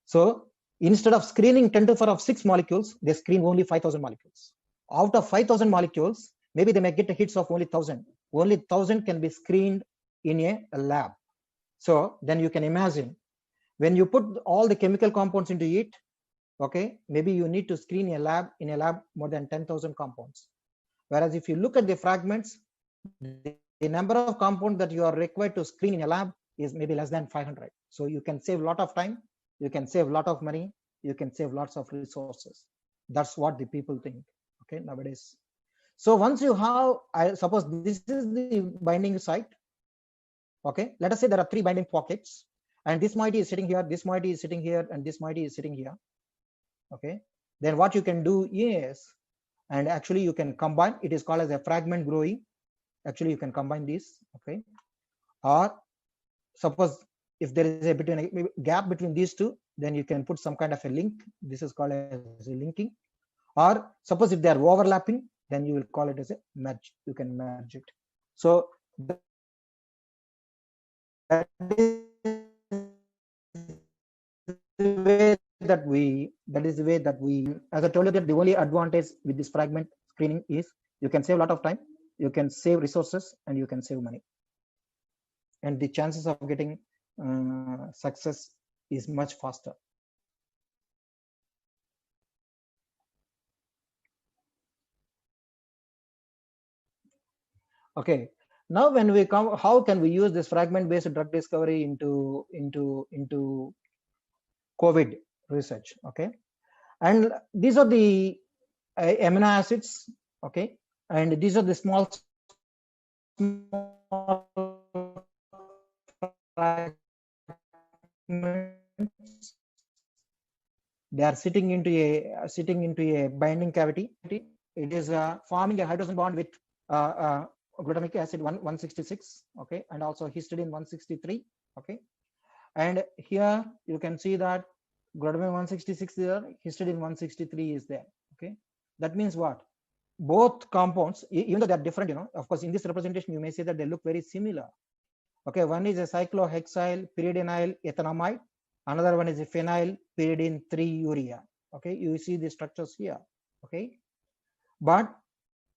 So instead of screening 10 to the power of 6 molecules, they screen only 5,000 molecules. Out of 5,000 molecules, maybe they may get hits of only 1,000. Only 1,000 can be screened in a lab. So then you can imagine, when you put all the chemical compounds into it, okay, maybe you need to screen in a lab more than 10,000 compounds. Whereas if you look at the fragments, the number of compounds that you are required to screen in a lab is maybe less than 500. So you can save a lot of time, you can save a lot of money, you can save lots of resources. That's what the people think, okay, nowadays. So once you have, I suppose this is the binding site. Okay, let us say there are 3 binding pockets, and this moiety is sitting here, this moiety is sitting here, and this moiety is sitting here. Okay, then what you can do is, and actually you can combine, it is called as a fragment growing. Actually you can combine these. Okay, or suppose if there is a gap between these two, then you can put some kind of a link. This is called as a linking. Or suppose if they are overlapping, then you will call it as a merge. You can merge it. So that is the way that we, as I told you, that the only advantage with this fragment screening is you can save a lot of time, you can save resources, and you can save money, and the chances of getting success is much faster. Okay, now when we come, how can we use this fragment based drug discovery into COVID research? Okay, and these are the amino acids. Okay, and these are the small fragments. They are sitting into a binding cavity. It is forming a hydrogen bond with glutamic acid 166. Okay, and also histidine 163. Okay, and here you can see that glutamic 166 is there, histidine 163 is there. Okay, that means what? Both compounds, even though they are different, you know, of course, in this representation you may say that they look very similar. Okay, one is a cyclohexyl pyridinyl ethanamide, another one is a phenyl pyridine 3 urea. Okay, you see the structures here. Okay, but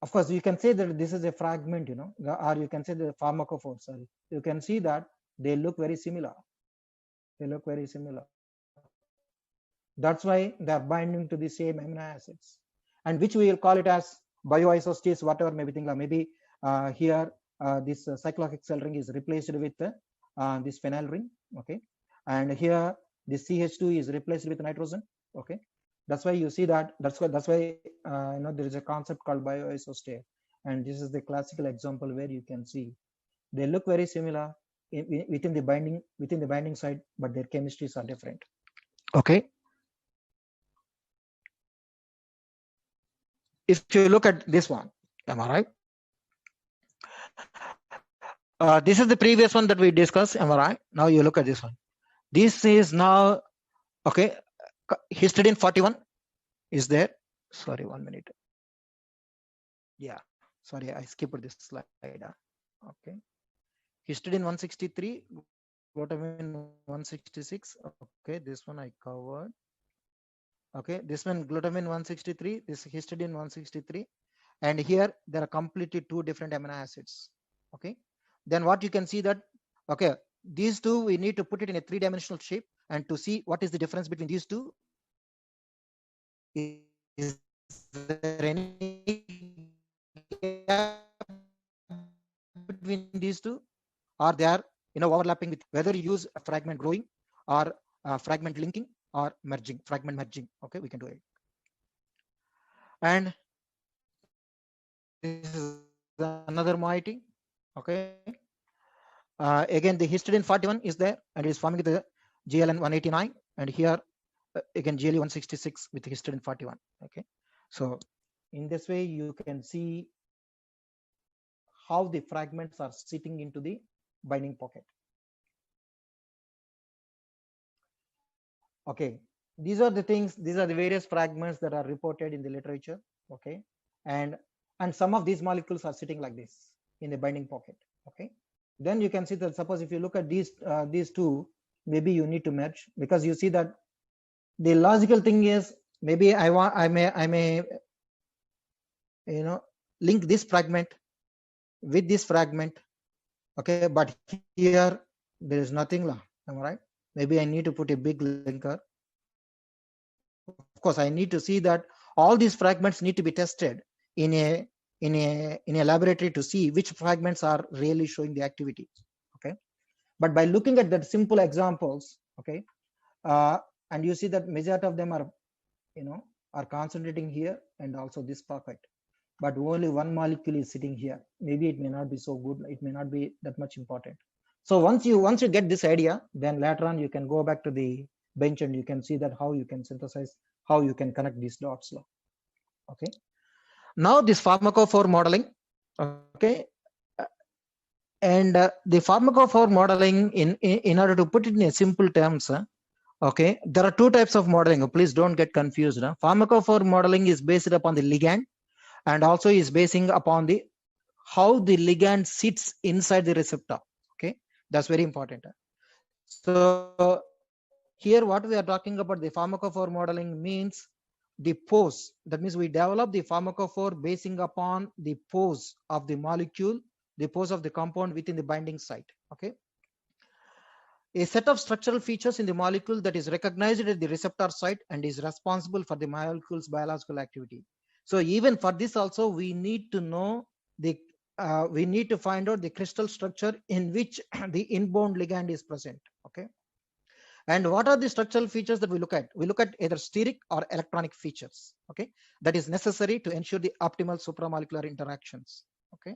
of course you can say that this is a fragment, you know, or you can say the pharmacophore. Sorry, you can see that they look very similar. They look very similar. That's why they are binding to the same amino acids, and which we will call it as bioisosteres, whatever maybe thing. Maybe here this cyclohexyl ring is replaced with this phenyl ring, okay, and here this CH2 is replaced with nitrogen, okay. That's why you see that, that's why there is a concept called bioisostate, and this is the classical example where you can see they look very similar within the binding site, but their chemistries are different, okay. If you look at this one, am I right? This is the previous one that we discussed, am I right? Now you look at this one. This is now, okay, histidine 41 is there. Sorry, 1 minute. Yeah, sorry, I skipped this slide. Okay, histidine 163, glutamine 166. Okay, this one I covered. Okay, this one glutamine 163, this histidine 163, and here there are completely two different amino acids. Okay, then what you can see that, okay, these two we need to put it in a three-dimensional shape, and to see what is the difference between these two, is there any gap between these two, or they are overlapping with, whether you use a fragment growing or fragment linking or merging, fragment merging. Okay, we can do it. And this is another moiety. Okay, again the histidine 41 is there, and it is forming the GLN 189, and here again GLE 166 with histidine 41. Okay, so in this way you can see how the fragments are sitting into the binding pocket. Okay, these are the things, these are the various fragments that are reported in the literature. Okay, and some of these molecules are sitting like this in the binding pocket. Okay, then you can see that, suppose if you look at these two, maybe you need to merge, because you see that the logical thing is, maybe I may link this fragment with this fragment. Okay, but here there is nothing, am I right? Maybe I need to put a big linker. Of course, I need to see that all these fragments need to be tested in a laboratory to see which fragments are really showing the activity. Okay, but by looking at that simple examples, okay, and you see that majority of them are are concentrating here and also this pocket, but only one molecule is sitting here. Maybe it may not be so good, it may not be that much important. So once you get this idea, then later on you can go back to the bench and you can see that how you can synthesize, how you can connect these dots. Okay, now this pharmacophore modeling. Okay, and the pharmacophore modeling, in order to put it in a simple terms, okay, there are two types of modeling. Please don't get confused. Pharmacophore modeling is based upon the ligand, and also is basing upon the how the ligand sits inside the receptor. Okay, that's very important. So here what we are talking about, the pharmacophore modeling means the pose. That means we develop the pharmacophore basing upon the pose of the molecule, the pose of the compound within the binding site. Okay, a set of structural features in the molecule that is recognized at the receptor site and is responsible for the molecule's biological activity. So even for this also we need to know the we need to find out the crystal structure in which the inbound ligand is present. Okay, and what are the structural features that we look at? We look at either steric or electronic features. Okay, that is necessary to ensure the optimal supramolecular interactions. Okay,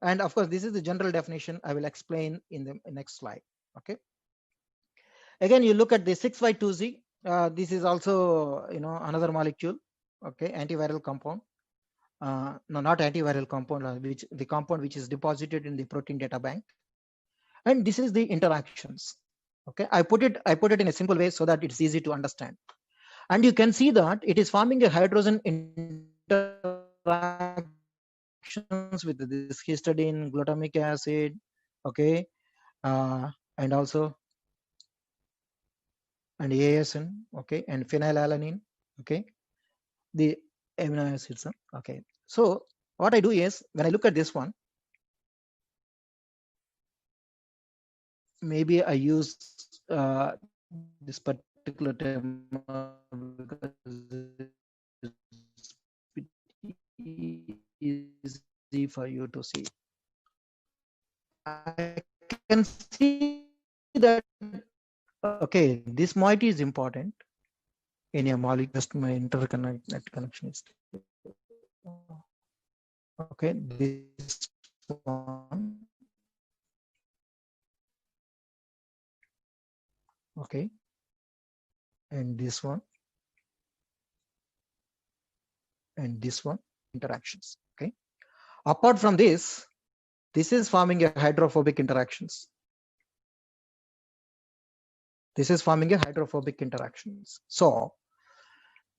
and of course this is the general definition. I will explain in the next slide. Okay, again you look at the 6Y2Z. This is also another molecule. Okay, antiviral compound. No, not antiviral compound, which the compound which is deposited in the protein data bank. And this is the interactions. Okay, I put it in a simple way so that it's easy to understand. And you can see that it is forming a hydrogen interactions with this histidine, glutamic acid. Okay, and also and ASN. Okay, and phenylalanine. Okay, the amino acids. Okay, so what I do is, when I look at this one, maybe I use this particular term because it's easy for you to see. I can see that, okay, this moiety is important in a molecule. Just my interconnect net connection is, okay, this one, okay, and this one, and this one, interactions, okay. Apart from this is forming a hydrophobic interactions. This is forming a hydrophobic interactions. So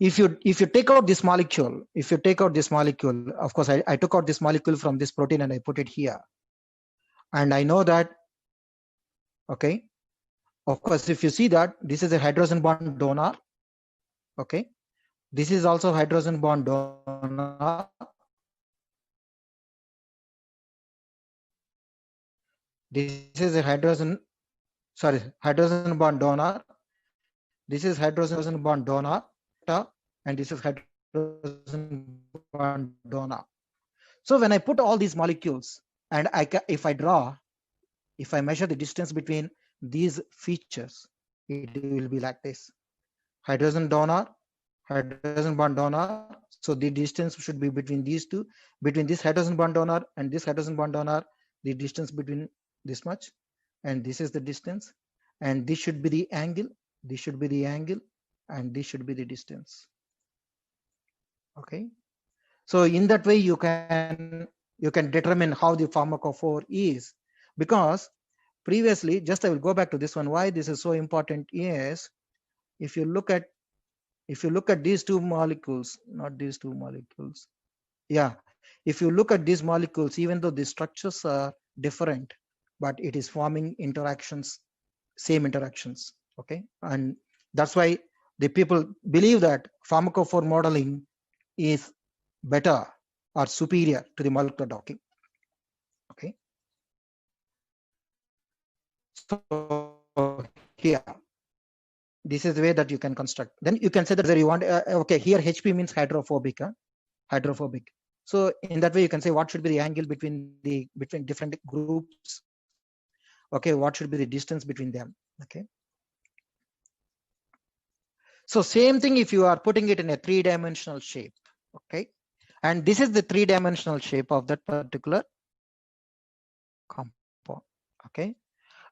if you take out this molecule, of course, I took out this molecule from this protein and I put it here. And I know that, okay, of course, if you see that this is a hydrogen bond donor, okay, this is also hydrogen bond donor. This is a hydrogen bond donor. This is hydrogen bond donor, and this is hydrogen bond donor. So when I put all these molecules and if I measure the distance between these features, it will be like this: hydrogen donor, hydrogen bond donor. So the distance should be between these two, between this hydrogen bond donor and this hydrogen bond donor, the distance between this much, and this is the distance, and this should be the angle, this should be the angle, and this should be the distance. Okay, so in that way you can determine how the pharmacophore is, because previously, just I will go back to this one. Why this is so important is, if you look at these two molecules, not these two molecules, yeah, if you look at these molecules, even though the structures are different, but it is forming interactions, same interactions, okay. And that's why the people believe that pharmacophore modeling is better or superior to the molecular docking, okay. So here, this is the way that you can construct. Then you can say that whether you want, okay, here HP means hydrophobic, hydrophobic. So in that way, you can say what should be the angle between different groups. Okay, what should be the distance between them? Okay. So same thing if you are putting it in a 3-dimensional shape. Okay, and this is the 3-dimensional shape of that particular compound. Okay,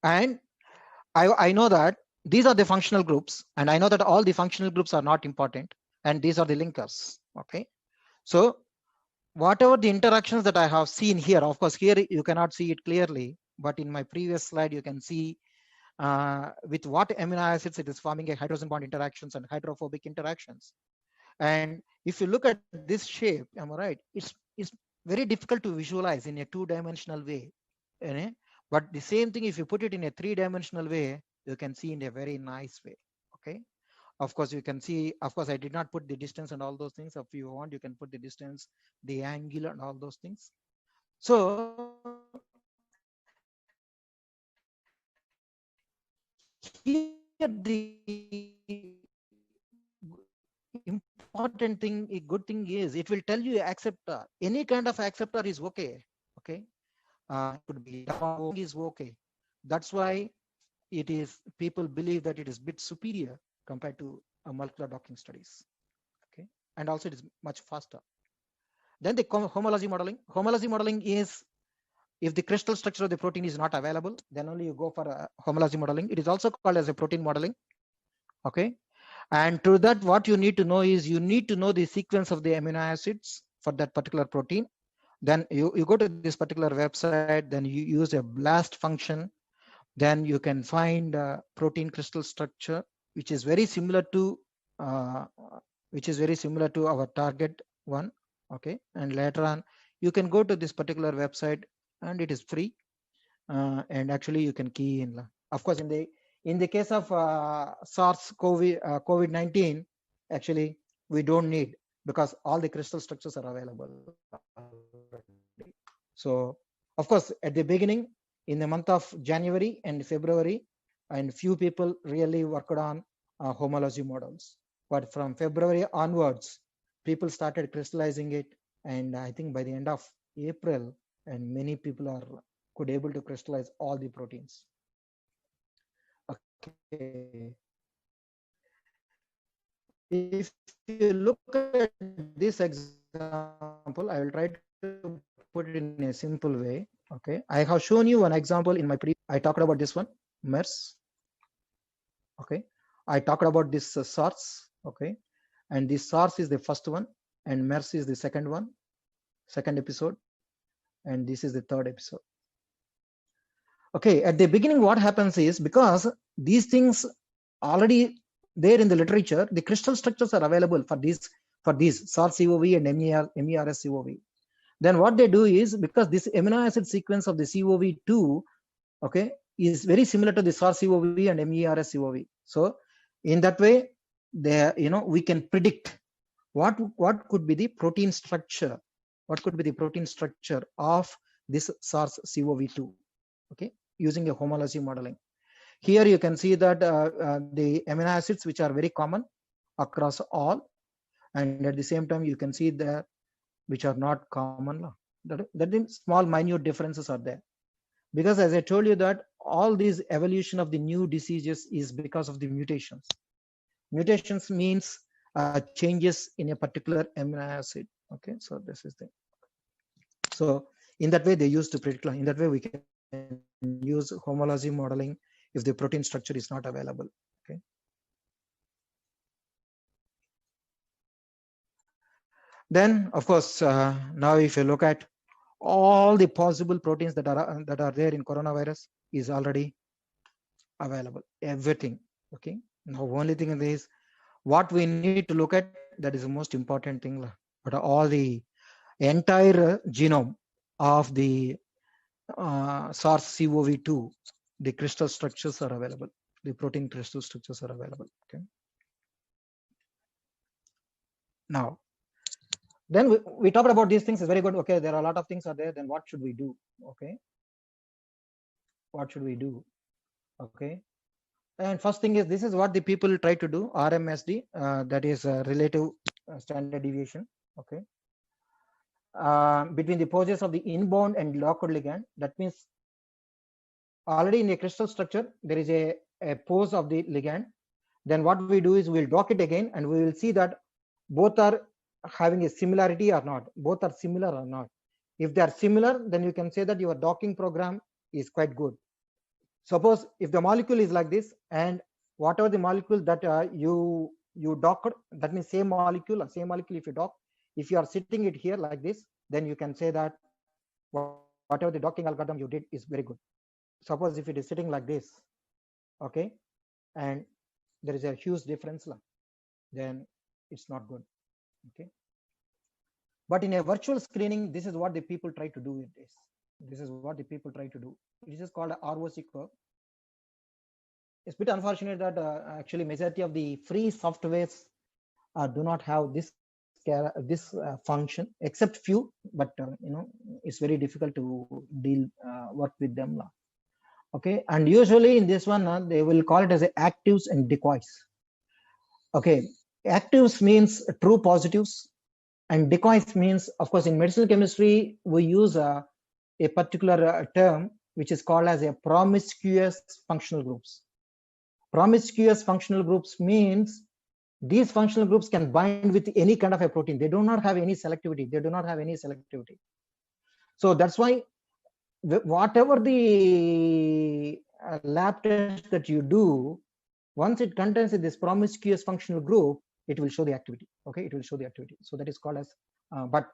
and I know that these are the functional groups, and I know that all the functional groups are not important, and these are the linkers. Okay, so whatever the interactions that I have seen here, of course, here you cannot see it clearly, but in my previous slide, you can see with what amino acids it is forming a hydrogen bond interactions and hydrophobic interactions. And if you look at this shape, am I right? It's very difficult to visualize in a 2-dimensional way. But the same thing, if you put it in a 3-dimensional way, you can see in a very nice way. Okay. Of course, you can see, of course, I did not put the distance and all those things. If you want, you can put the distance, the angle and all those things. So here the important thing, a good thing is it will tell you acceptor. Any kind of acceptor is okay. Okay. Could be is okay. That's why it is, people believe that it is a bit superior compared to molecular docking studies. Okay, and also it is much faster. Then the homology modeling. Homology modeling is, if the crystal structure of the protein is not available, then only you go for homology modeling. It is also called as a protein modeling. Okay, and to that, what you need to know is you need to know the sequence of the amino acids for that particular protein. Then you go to this particular website, then you use a BLAST function. Then you can find protein crystal structure, which is very similar to our target one. Okay, and later on you can go to this particular website, and it is free. And actually you can key in. Of course, in the case of COVID-19, actually we don't need, because all the crystal structures are available. So of course, at the beginning, in the month of January and February, and few people really worked on homology models. But from February onwards, people started crystallizing it. And I think by the end of April, and many people are could able to crystallize all the proteins. Okay. If you look at this example, I will try to put it in a simple way. Okay, I have shown you an example in my I talked about this one, MERS. Okay, I talked about this SARS. Okay, and this SARS is the first one, and MERS is the second one, second episode, and this is the third episode. Okay, at the beginning, what happens is, because these things already there in the literature, the crystal structures are available for these SARS-CoV and MERS-CoV. Then what they do is, because this amino acid sequence of the CoV2, okay, is very similar to the SARS-CoV and MERS-CoV. So in that way, there, we can predict what could be the protein structure, what could be the protein structure of this SARS-CoV2, okay, using a homology modeling. Here you can see that the amino acids which are very common across all, and at the same time you can see that which are not common. That means small minute differences are there, because as I told you that all these evolution of the new diseases is because of the mutations. Mutations means changes in a particular amino acid. Okay, so this is the, so in that way they use to predict. In that way we can use homology modeling if the protein structure is not available. Okay. Then of course, now if you look at all the possible proteins that are there in coronavirus is already available, everything. Okay. Now only thing is what we need to look at, that is the most important thing. But all the entire genome of the SARS-CoV-2, the crystal structures are available. The protein crystal structures are available. Okay. Now, then we talked about these things. Is very good. Okay, there are a lot of things are there. Then what should we do? Okay. What should we do? Okay. And first thing is, this is what the people try to do. RMSD, that is relative standard deviation. Okay. Between the poses of the inbound and local ligand. That means already in a crystal structure, there is a pose of the ligand. Then what we do is we'll dock it again, and we will see that both are having a similarity or not. Both are similar or not. If they are similar, then you can say that your docking program is quite good. Suppose if the molecule is like this, and whatever the molecule that you docked, that means same molecule if you dock, if you are sitting it here like this, then you can say that whatever the docking algorithm you did is very good. Suppose if it is sitting like this, okay, and there is a huge difference, then it's not good. Okay. But in a virtual screening, this is what the people try to do with this. This is what the people try to do. This is called a ROC curve. It's a bit unfortunate that actually majority of the free softwares do not have this function, except few, but it's very difficult to work with them. Okay, and usually in this one they will call it as actives and decoys. Okay, actives means true positives, and decoys means, of course, in medicinal chemistry we use a particular term which is called as a promiscuous functional groups. Promiscuous functional groups means these functional groups can bind with any kind of a protein. They do not have any selectivity. So that's why whatever the lab test that you do, once it contains this promiscuous functional group, it will show the activity. Okay, it will show the activity. So that is called as, but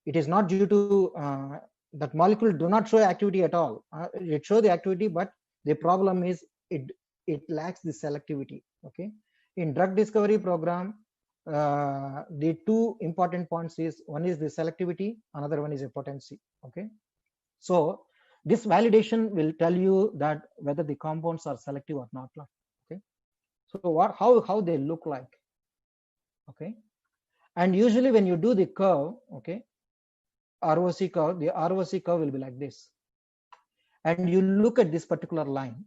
it is not due to that molecule do not show activity at all. It shows the activity, but the problem is it lacks the selectivity. Okay, in drug discovery program, the two important points is, one is the selectivity, another one is a potency. Okay, so this validation will tell you that whether the compounds are selective or not. Okay, so how they look like. Okay, and usually when you do the curve, okay, ROC curve, the ROC curve will be like this, and you look at this particular line.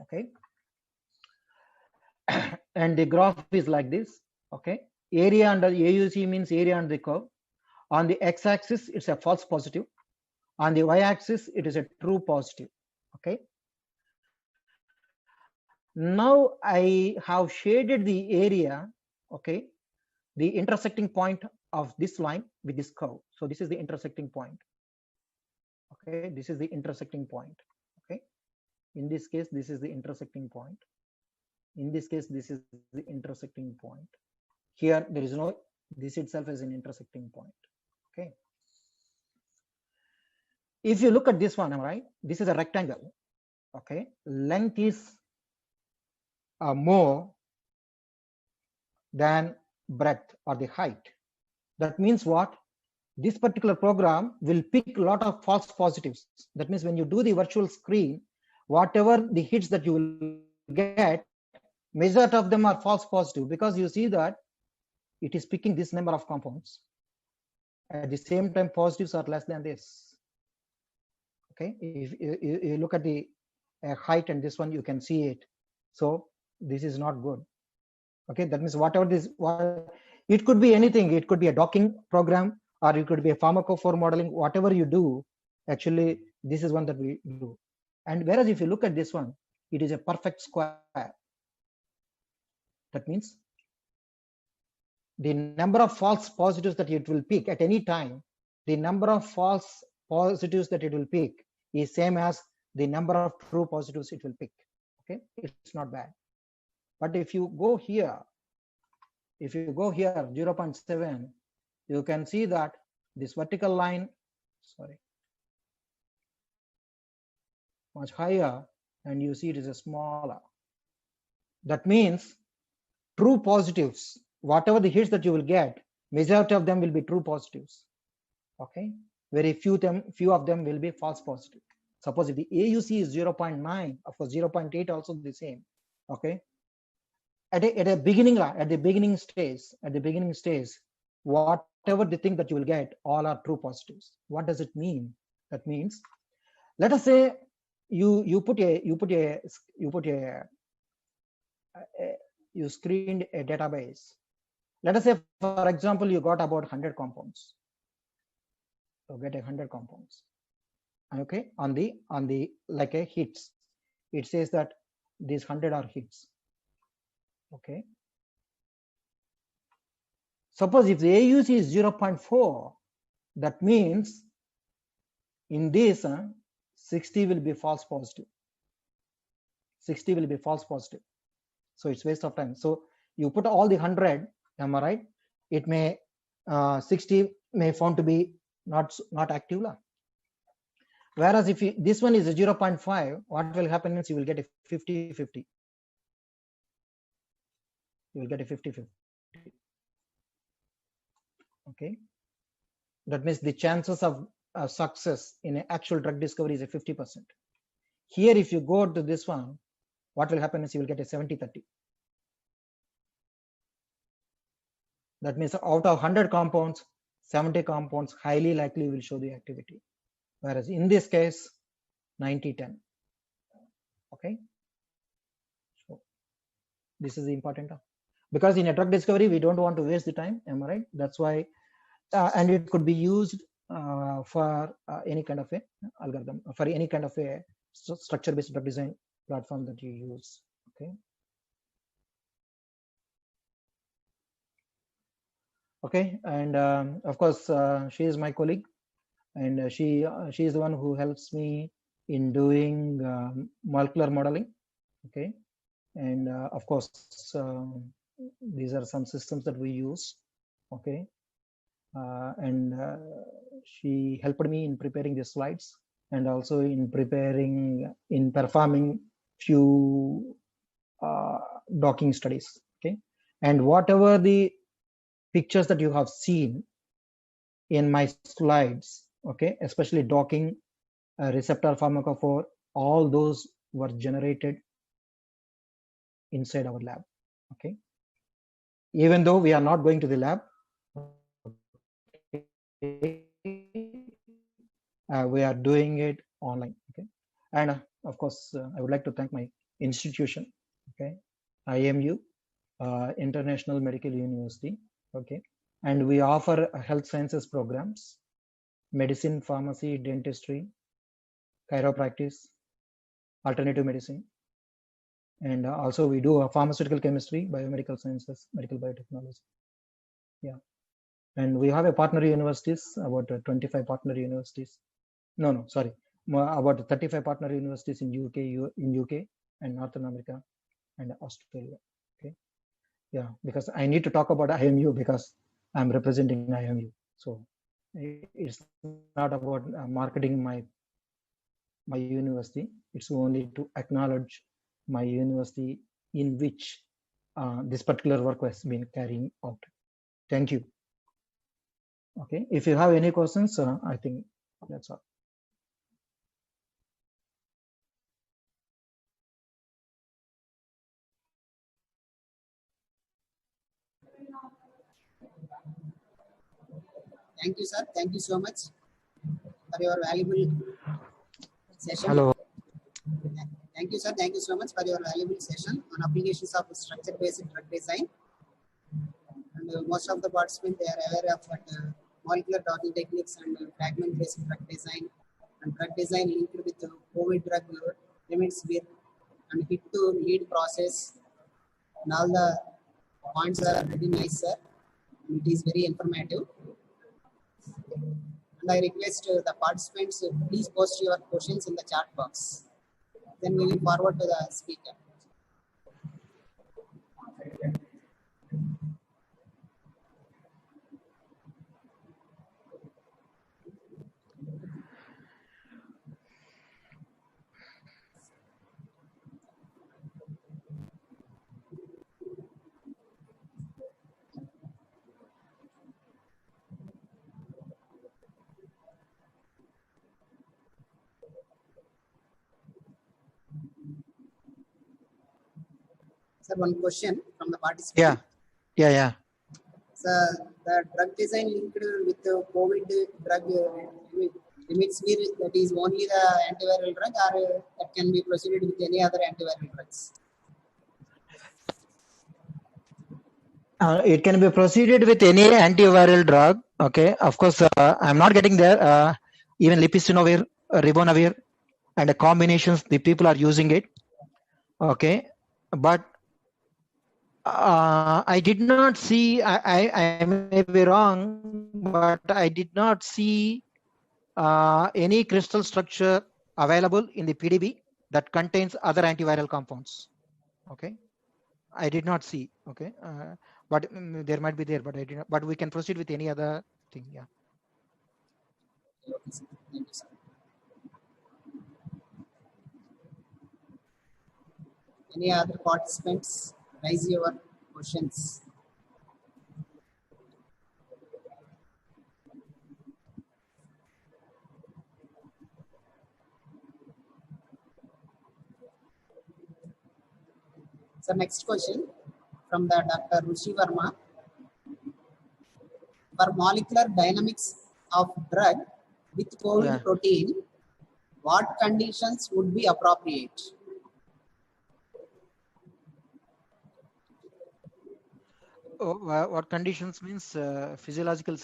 Okay, and the graph is like this. Okay, area under AUC means area under the curve. On the x-axis, it's a false positive. On the y-axis, it is a true positive. Okay. Now I have shaded the area, okay, the intersecting point of this line with this curve. So this is the intersecting point. Okay, this is the intersecting point. Okay, in this case, this is the intersecting point. In this case, this is the intersecting point. Here, there is no, this itself is an intersecting point. Okay. If you look at this one, right, this is a rectangle. Okay, length is more than breadth or the height. That means what? This particular program will pick a lot of false positives. That means when you do the virtual screen, whatever the hits that you will get, majority of them are false positive, because you see that it is picking this number of compounds. At the same time, positives are less than this. Okay, if you look at the height and this one, you can see it. So this is not good. Okay, that means whatever this, it could be anything. It could be a docking program, or it could be a pharmacophore modeling. Whatever you do, actually, this is one that we do. And whereas if you look at this one, it is a perfect square. That means the number of false positives that it will pick at any time, the number of false positives that it will pick is same as the number of true positives it will pick. Okay, it's not bad. But if you go here, 0.7, you can see that this vertical line, sorry, much higher, and you see it is a smaller. That means true positives, whatever the hits that you will get, majority of them will be true positives. Okay, very few of them will be false positive. Suppose if the AUC is 0.9, of course 0.8 also the same. Okay, at the beginning stage, whatever the thing that you will get, all are true positives. What does it mean? That means, let us say you screened a database. Let us say, for example, you got about 100 compounds. So get 100 compounds. Okay, on the like a hits, it says that these 100 are hits. Okay. Suppose if the AUC is 0.4, that means in this 60 will be false positive. 60 will be false positive. So it's waste of time. So you put all the 100, am I right? It may 60 may found to be not active. Whereas if this one is a 0.5, what will happen is you will get a 50-50. You will get a 50-50. Okay. That means the chances of success in an actual drug discovery is a 50%. Here, if you go to this one, what will happen is you will get a 70-30. That means out of 100 compounds, 70 compounds highly likely will show the activity. Whereas in this case, 90-10. Okay. So this is the important, because in a drug discovery, we don't want to waste the time. Am I right? That's why, and it could be used for any kind of a algorithm, for any kind of a structure-based drug design platform that you use. Okay. Okay, and of course, she is my colleague, and she is the one who helps me in doing molecular modeling. Okay, and of course, these are some systems that we use. Okay, and she helped me in preparing the slides, and also in performing few docking studies. Okay, and whatever the pictures that you have seen in my slides, okay, especially docking, receptor pharmacophore, all those were generated inside our lab. Okay, even though we are not going to the lab, we are doing it online. Okay, and of course, I would like to thank my institution. Okay, IMU, International Medical University. Okay, and we offer health sciences programs. medicine, pharmacy, dentistry, chiropractic, alternative medicine, and also we do pharmaceutical chemistry, biomedical sciences, medical biotechnology. Yeah, and we have a partner universities, about 25 partner universities. No, sorry, about 35 partner universities in UK and Northern America and Australia. Okay, yeah, because I need to talk about IMU because I'm representing IMU. So it's not about marketing my university. It's only to acknowledge my university in which this particular work has been carrying out. Thank you. Okay, if you have any questions, I think that's all. Thank you, sir. Thank you so much for your valuable session. Hello. Thank you, sir. Thank you so much for your valuable session on applications of structure-based drug design. And most of the participants, they are aware of what molecular docking techniques and fragment-based drug design and drug design linked with COVID drug remdesivir and hit to lead process. And all the points are very nice, sir. It is very informative. And I request the participants, please post your questions in the chat box. Then we will forward to the speaker. Sir, one question from the participant. Yeah. So the drug design linked with the COVID drug remdesivir, that is only the antiviral drug, or that can be proceeded with any other antiviral drugs? It can be proceeded with any antiviral drug. Okay, of course, I'm not getting there. Even lepistenovir, ritonavir, and the combinations, the people are using it. Okay, but I did not see. I may be wrong, but I did not see any crystal structure available in the PDB that contains other antiviral compounds. Okay, I did not see. Okay, but there might be there, but I did not. But we can proceed with any other thing. Yeah. Okay, sir. Thank you, sir. Any other participants, raise your questions. So next question from the Dr. Rushi Verma. For molecular dynamics of drug with COVID Yeah. protein, what conditions would be appropriate? What conditions means physiological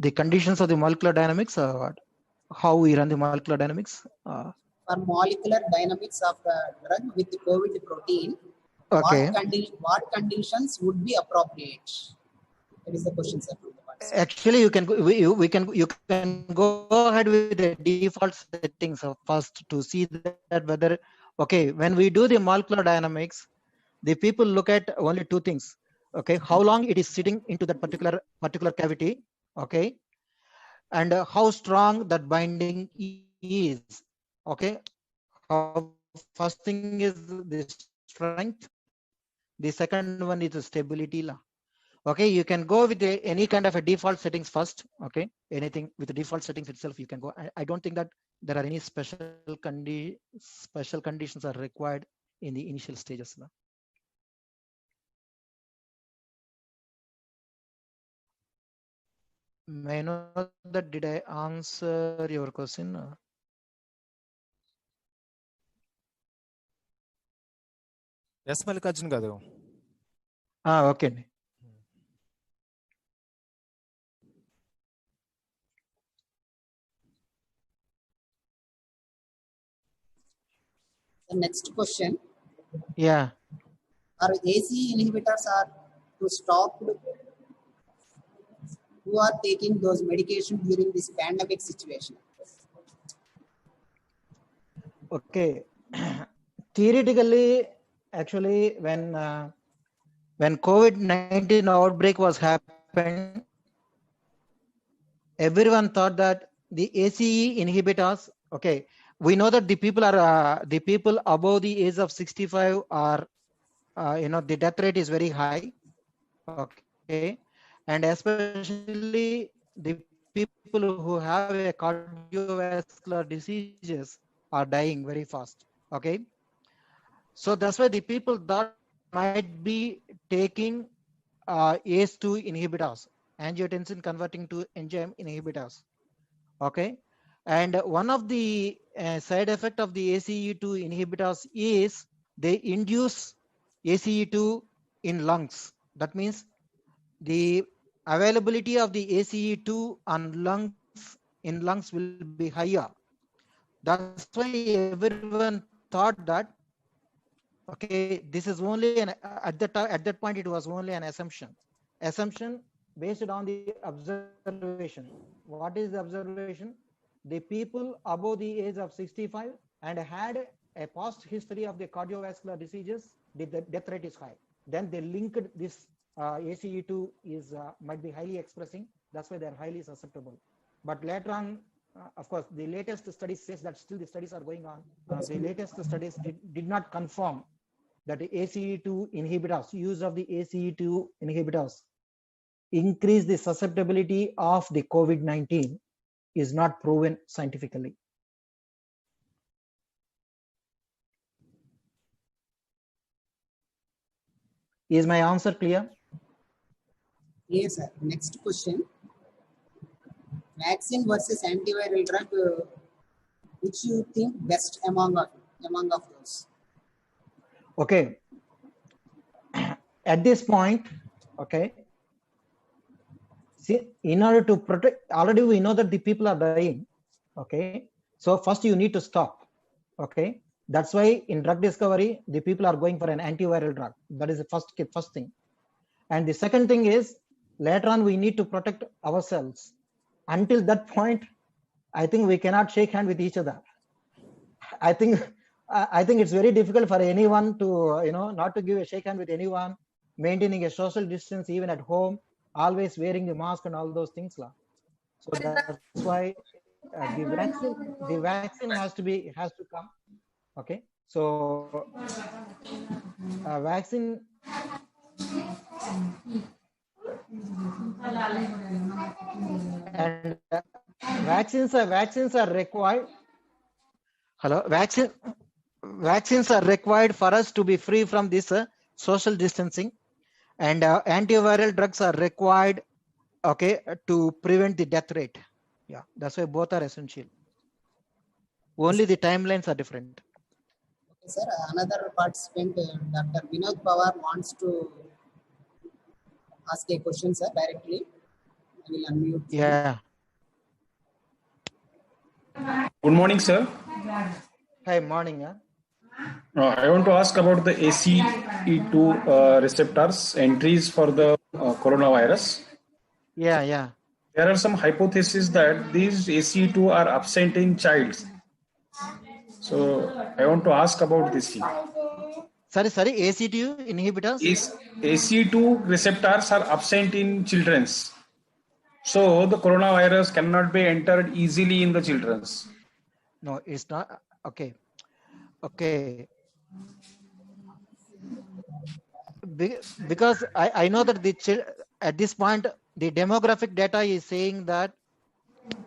the conditions of the molecular dynamics, what? How we run the molecular dynamics. For molecular dynamics of the drug with the COVID protein, Okay. what conditions would be appropriate? That is the question, sir. From the participant. Actually, you can go ahead with the default settings first to see that whether, okay, when we do the molecular dynamics, the people look at only two things. Okay, how long it is sitting into that particular cavity. Okay, and how strong that binding is. Okay, how first thing is the strength. The second one is the stability. Okay, you can go with any kind of a default settings first. Okay, anything with the default settings itself you can go. I don't think that there are any special conditions are required in the initial stages. May I know that did I answer your question? Yes Mallikarjun garu Okay. The next question: Yeah. are ACE inhibitors are to stop who are taking those medication during this pandemic situation? Okay. Theoretically, actually, when COVID-19 outbreak was happened, everyone thought that the ACE inhibitors. Okay, we know that the people above the age of 65 are, the death rate is very high. Okay, and especially the people who have a cardiovascular diseases are dying very fast. Okay, so that's why the people that might be taking ACE2 inhibitors, angiotensin converting to enzyme inhibitors. Okay, and one of the side effect of the ACE2 inhibitors is they induce ACE2 in lungs. That means the availability of the ACE2 on lungs will be higher. That's why everyone thought that, okay, this is only at that point it was only an assumption based on the observation. What is the observation? The people above the age of 65 and had a past history of the cardiovascular diseases, the death rate is high. Then they linked this ACE2 is might be highly expressing. That's why they're highly susceptible. But later on, of course, the latest studies says that still the studies are going on. The latest studies did not confirm that the ACE2 inhibitors, use of the ACE2 inhibitors increase the susceptibility of the COVID-19 is not proven scientifically. Is my answer clear? Yes, sir. Next question: vaccine versus antiviral drug, which you think best among of those? Okay. At this point, okay, see, in order to protect, already we know that the people are dying. Okay, so first you need to stop. Okay, that's why in drug discovery the people are going for an antiviral drug. That is the first thing. And the second thing is, later on we need to protect ourselves. Until that point, I think we cannot shake hand with each other. I think it's very difficult for anyone to, not to give a shake hand with anyone, maintaining a social distance even at home, always wearing the mask and all those things. So that's why the vaccine has to come. Okay, so vaccine. And vaccines are required. Hello, vaccines are required for us to be free from this social distancing, and antiviral drugs are required, okay, to prevent the death rate. Yeah, that's why both are essential. Only the timelines are different. Okay, sir. Another participant, Dr. Vinod Pawar, wants to ask a question, sir, directly. I will unmute. Yeah. Good morning, sir. Hi, morning. I want to ask about the ACE2 receptors entries for the coronavirus. Yeah. There are some hypotheses that these ACE2 are absent in childs. So I want to ask about this thing. Sorry, ACE2 inhibitors? ACE2 receptors are absent in children's. So the coronavirus cannot be entered easily in the children's. No, it's not. Okay. Because I know that at this point the demographic data is saying that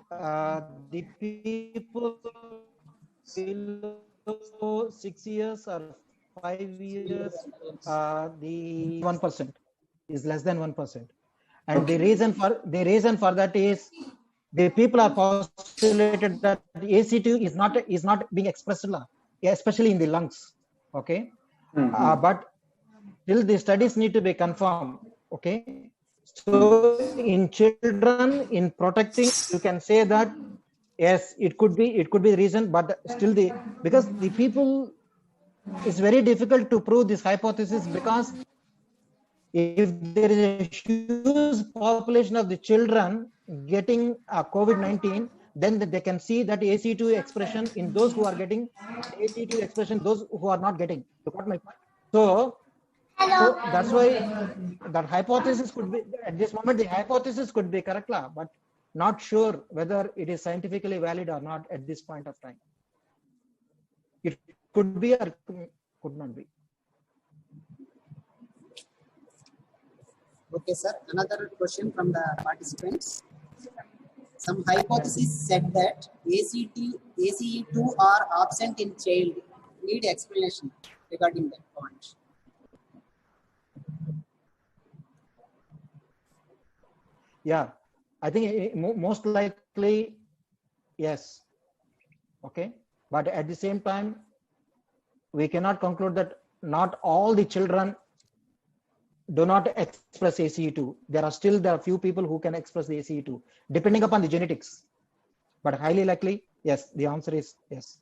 the people below 6 years or 5 years, the 1% is less than 1%, and Okay. the reason for that is the people are postulated that the ACE2 is not being expressed, especially in the lungs. Okay, but still the studies need to be confirmed. Okay, so in children, in protecting, you can say that yes, it could be the reason, but still because the people it's very difficult to prove this hypothesis, because if there is a huge population of the children getting COVID-19, then they can see that ACE2 expression in those who are getting, ACE2 expression those who are not getting. You got my point? So that's why that hypothesis could be, at this moment, the hypothesis could be correct, but not sure whether it is scientifically valid or not at this point of time. It could be or could not be. Okay, sir. Another question from the participants. Some hypotheses said that ACE2 are absent in child. Need explanation regarding that point. Yeah, I think most likely, yes. Okay, but at the same time, we cannot conclude that not all the children do not express ACE2. There are few people who can express the ACE2, depending upon the genetics. But highly likely, yes. The answer is yes.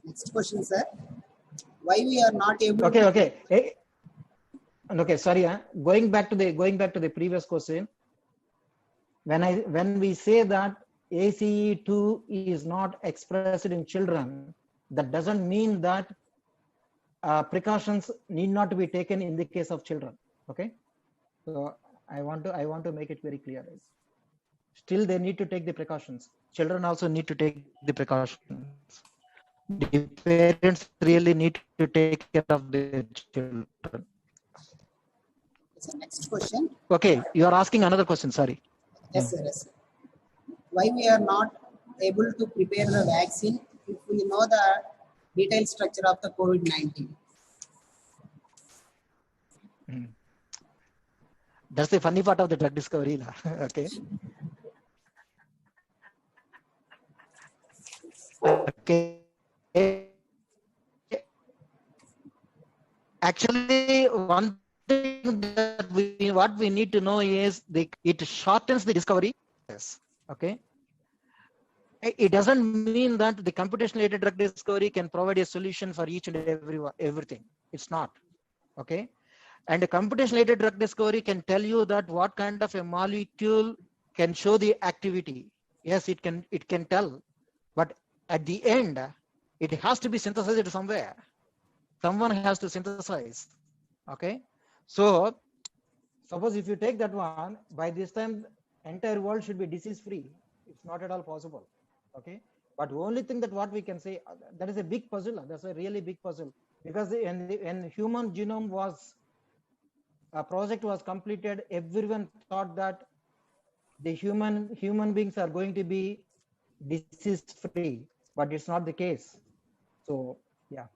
Next question, sir. Why we are not able Okay. Okay, sorry. Going back to the previous question. When we say that ACE2 is not expressed in children, that doesn't mean that precautions need not to be taken in the case of children. Okay, so I want to make it very clear. Still, they need to take the precautions. Children also need to take the precautions. The parents really need to take care of the children. So next question. Okay, you are asking another question. Sorry. Yes, sir. Yes, sir. Why we are not able to prepare the vaccine if we know the detailed structure of the COVID-19? That's the funny part of the drug discovery. Okay. Okay. Actually, one thing that what we need to know is it shortens the discovery. Yes. Okay. It doesn't mean that the computational aided drug discovery can provide a solution for each and everything. It's not. Okay. And a computational aided drug discovery can tell you that what kind of a molecule can show the activity. Yes, it can tell, but at the end, it has to be synthesized somewhere. Someone has to synthesize. Okay. So suppose if you take that one, by this time, entire world should be disease free. It's not at all possible. Okay. But the only thing that what we can say, that is a big puzzle. That's a really big puzzle, because when human genome was a project was completed, everyone thought that the human beings are going to be disease free, but it's not the case. So yeah,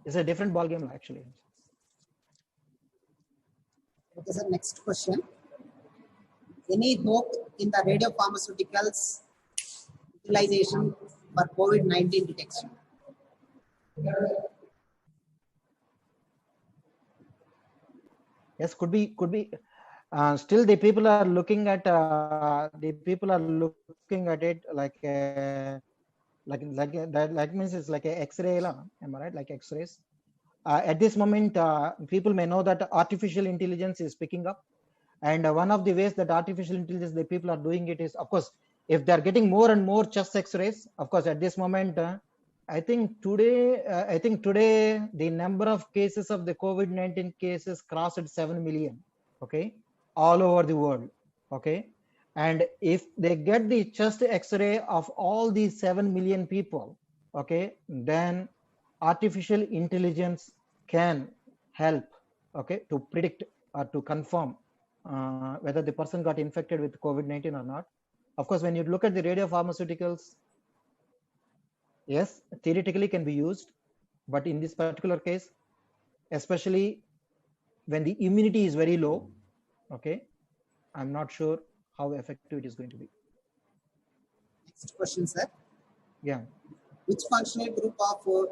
it's a different ball game actually. Okay, sir. Next question. Any hope in the radiopharmaceuticals utilization for COVID-19 detection? Yes, could be. Still, the people are looking at it like means it's like a X-ray, am I right? Like X-rays. At this moment, people may know that artificial intelligence is picking up, and one of the ways that artificial intelligence the people are doing it is, of course, if they are getting more and more chest X-rays. Of course, at this moment, I think today the number of cases of the COVID-19 cases crossed 7 million. Okay, all over the world. Okay, and if they get the chest X-ray of all these 7 million people, okay, then artificial intelligence can help, okay, to predict or to confirm whether the person got infected with COVID-19 or not. Of course, when you look at the radiopharmaceuticals, yes, theoretically can be used, but in this particular case, especially when the immunity is very low, okay, I'm not sure how effective it is going to be. Next question, sir. Yeah. Which functional group of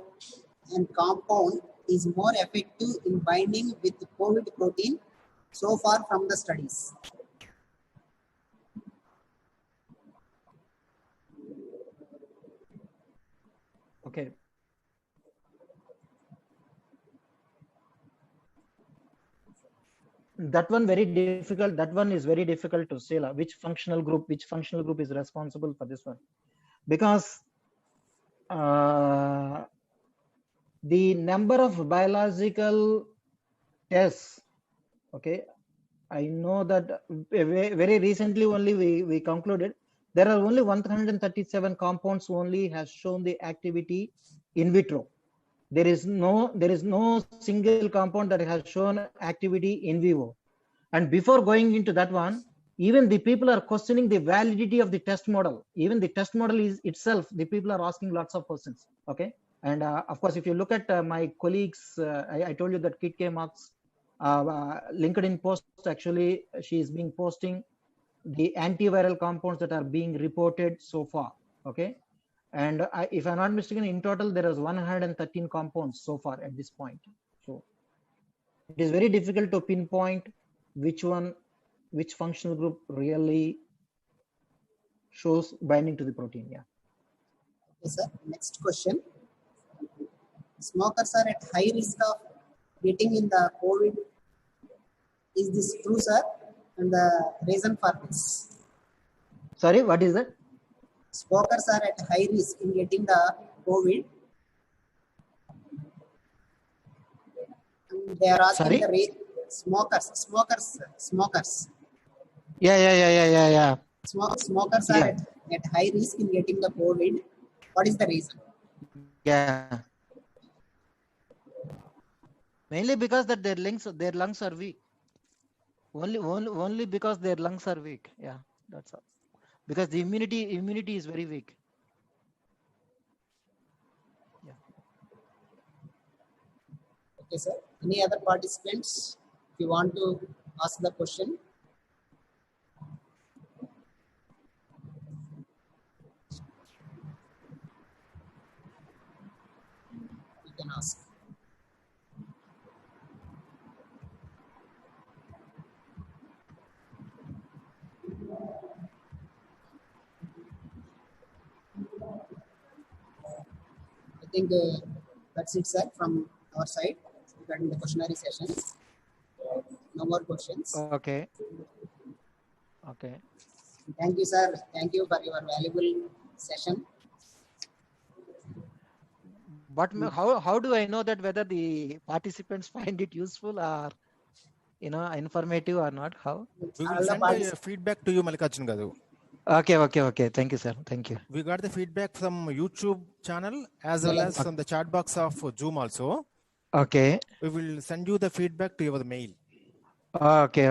and compound is more effective in binding with the COVID protein so far from the studies? Okay. That one very difficult. That one is very difficult to say. Which functional group is responsible for this one? Because the number of biological tests, okay, I know that very recently only we concluded there are only 137 compounds only has shown the activity in vitro. There is no single compound that has shown activity in vivo. And before going into that one, even the people are questioning the validity of the test model. Even the test model is itself, the people are asking lots of questions. Okay. And of course, if you look at my colleagues, I told you that Kit K. Marks LinkedIn post, actually, she is being posting the antiviral compounds that are being reported so far. Okay. And if I'm not mistaken, in total, there is 113 compounds so far at this point. So it is very difficult to pinpoint which functional group really shows binding to the protein. Yeah. Okay, sir. Next question. Smokers are at high risk of getting in the COVID. Is this true, sir? And the reason for this? Sorry, what is that? Smokers are at high risk in getting the COVID. And they are asking Sorry? smokers. Yeah. Smokers are at high risk in getting the COVID. What is the reason? Yeah. Mainly because that their lungs are weak. Only because their lungs are weak. Yeah, that's all. Because the immunity is very weak. Yeah. Okay, sir. Any other participants? If you want to ask the question. You can ask. I think that's it, sir, from our side regarding the questionnaire session. No more questions. Okay. Thank you, sir. Thank you for your valuable session. But how do I know that whether the participants find it useful or informative or not? How? We will send a feedback to you, Mallikarjun Garu. Okay. Thank you, sir. Thank you. We got the feedback from YouTube channel as well as from the chat box of Zoom also. Okay. We will send you the feedback to your mail. Okay.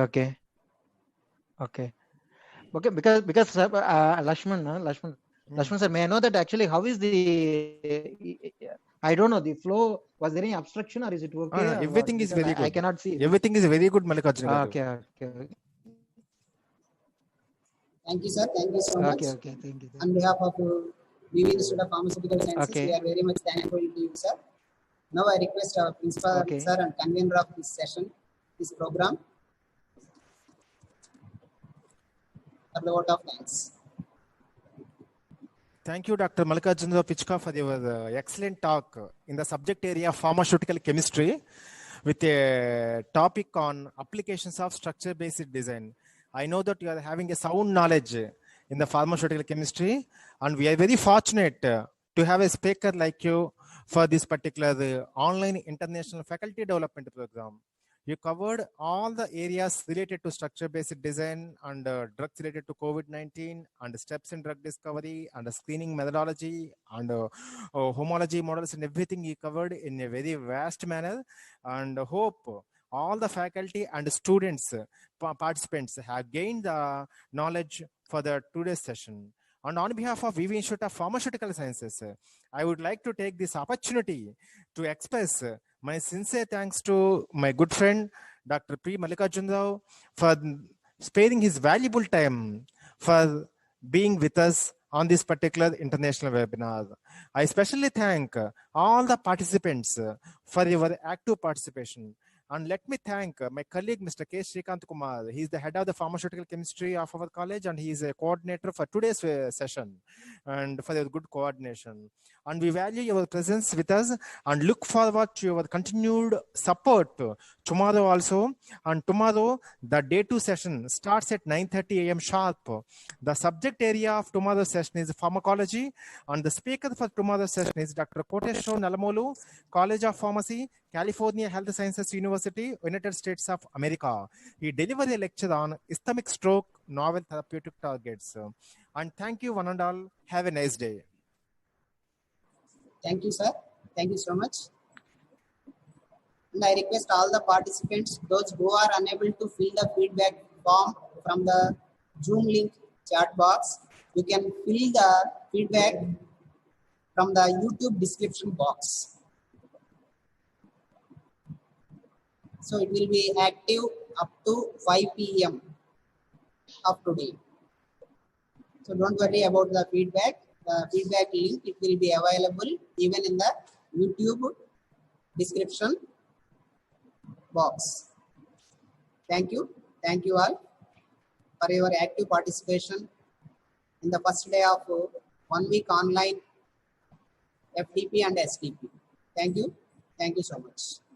Because Lakshman sir, may I know that actually how is the I don't know the flow, was there any obstruction or is it okay? Everything is very good. I cannot see. Everything is very good, Mallikarjun Garu. Okay. Thank you, sir. Thank you so much. Okay. Thank you. On behalf of VV Institute of Pharmaceutical Sciences, Okay. we are very much thankful to you, sir. Now I request our principal, sir, and convener of this session, this program, for the vote of thanks. Thank you, Dr. Mallikarjun Pichka, for your excellent talk in the subject area of pharmaceutical chemistry with a topic on applications of structure-based design. I know that you are having a sound knowledge in the pharmaceutical chemistry, and we are very fortunate to have a speaker like you for this particular online international faculty development program. You covered all the areas related to structure-based design and drugs related to COVID-19 and steps in drug discovery and the screening methodology and homology models and everything you covered in a very vast manner, and hope all the faculty and students, participants have gained the knowledge for the today's session. And on behalf of VV Institute of Pharmaceutical Sciences, I would like to take this opportunity to express my sincere thanks to my good friend, Dr. P. Mallikarjun Rao, for sparing his valuable time for being with us on this particular international webinar. I especially thank all the participants for your active participation. And let me thank my colleague, Mr. K. Srikant Kumar. He is the head of the pharmaceutical chemistry of our college, and he is a coordinator for today's session and for the good coordination. And we value your presence with us and look forward to your continued support tomorrow also. And tomorrow, the day 2 session starts at 9:30 a.m. sharp. The subject area of tomorrow's session is pharmacology, and the speaker for tomorrow's session is Dr. Koteshwar Nalamolu, College of Pharmacy, California Health Sciences University, United States of America. He delivered a lecture on ischemic stroke, novel therapeutic targets. And thank you, one and all. Have a nice day. Thank you, sir. Thank you so much. And I request all the participants, those who are unable to fill the feedback form from the Zoom link chat box, you can fill the feedback from the YouTube description box. So it will be active up to 5 p.m. of today. So don't worry about the feedback. The feedback link, it will be available even in the YouTube description box. Thank you. Thank you all for your active participation in the first day of 1 week online FDP and SDP. Thank you. Thank you so much.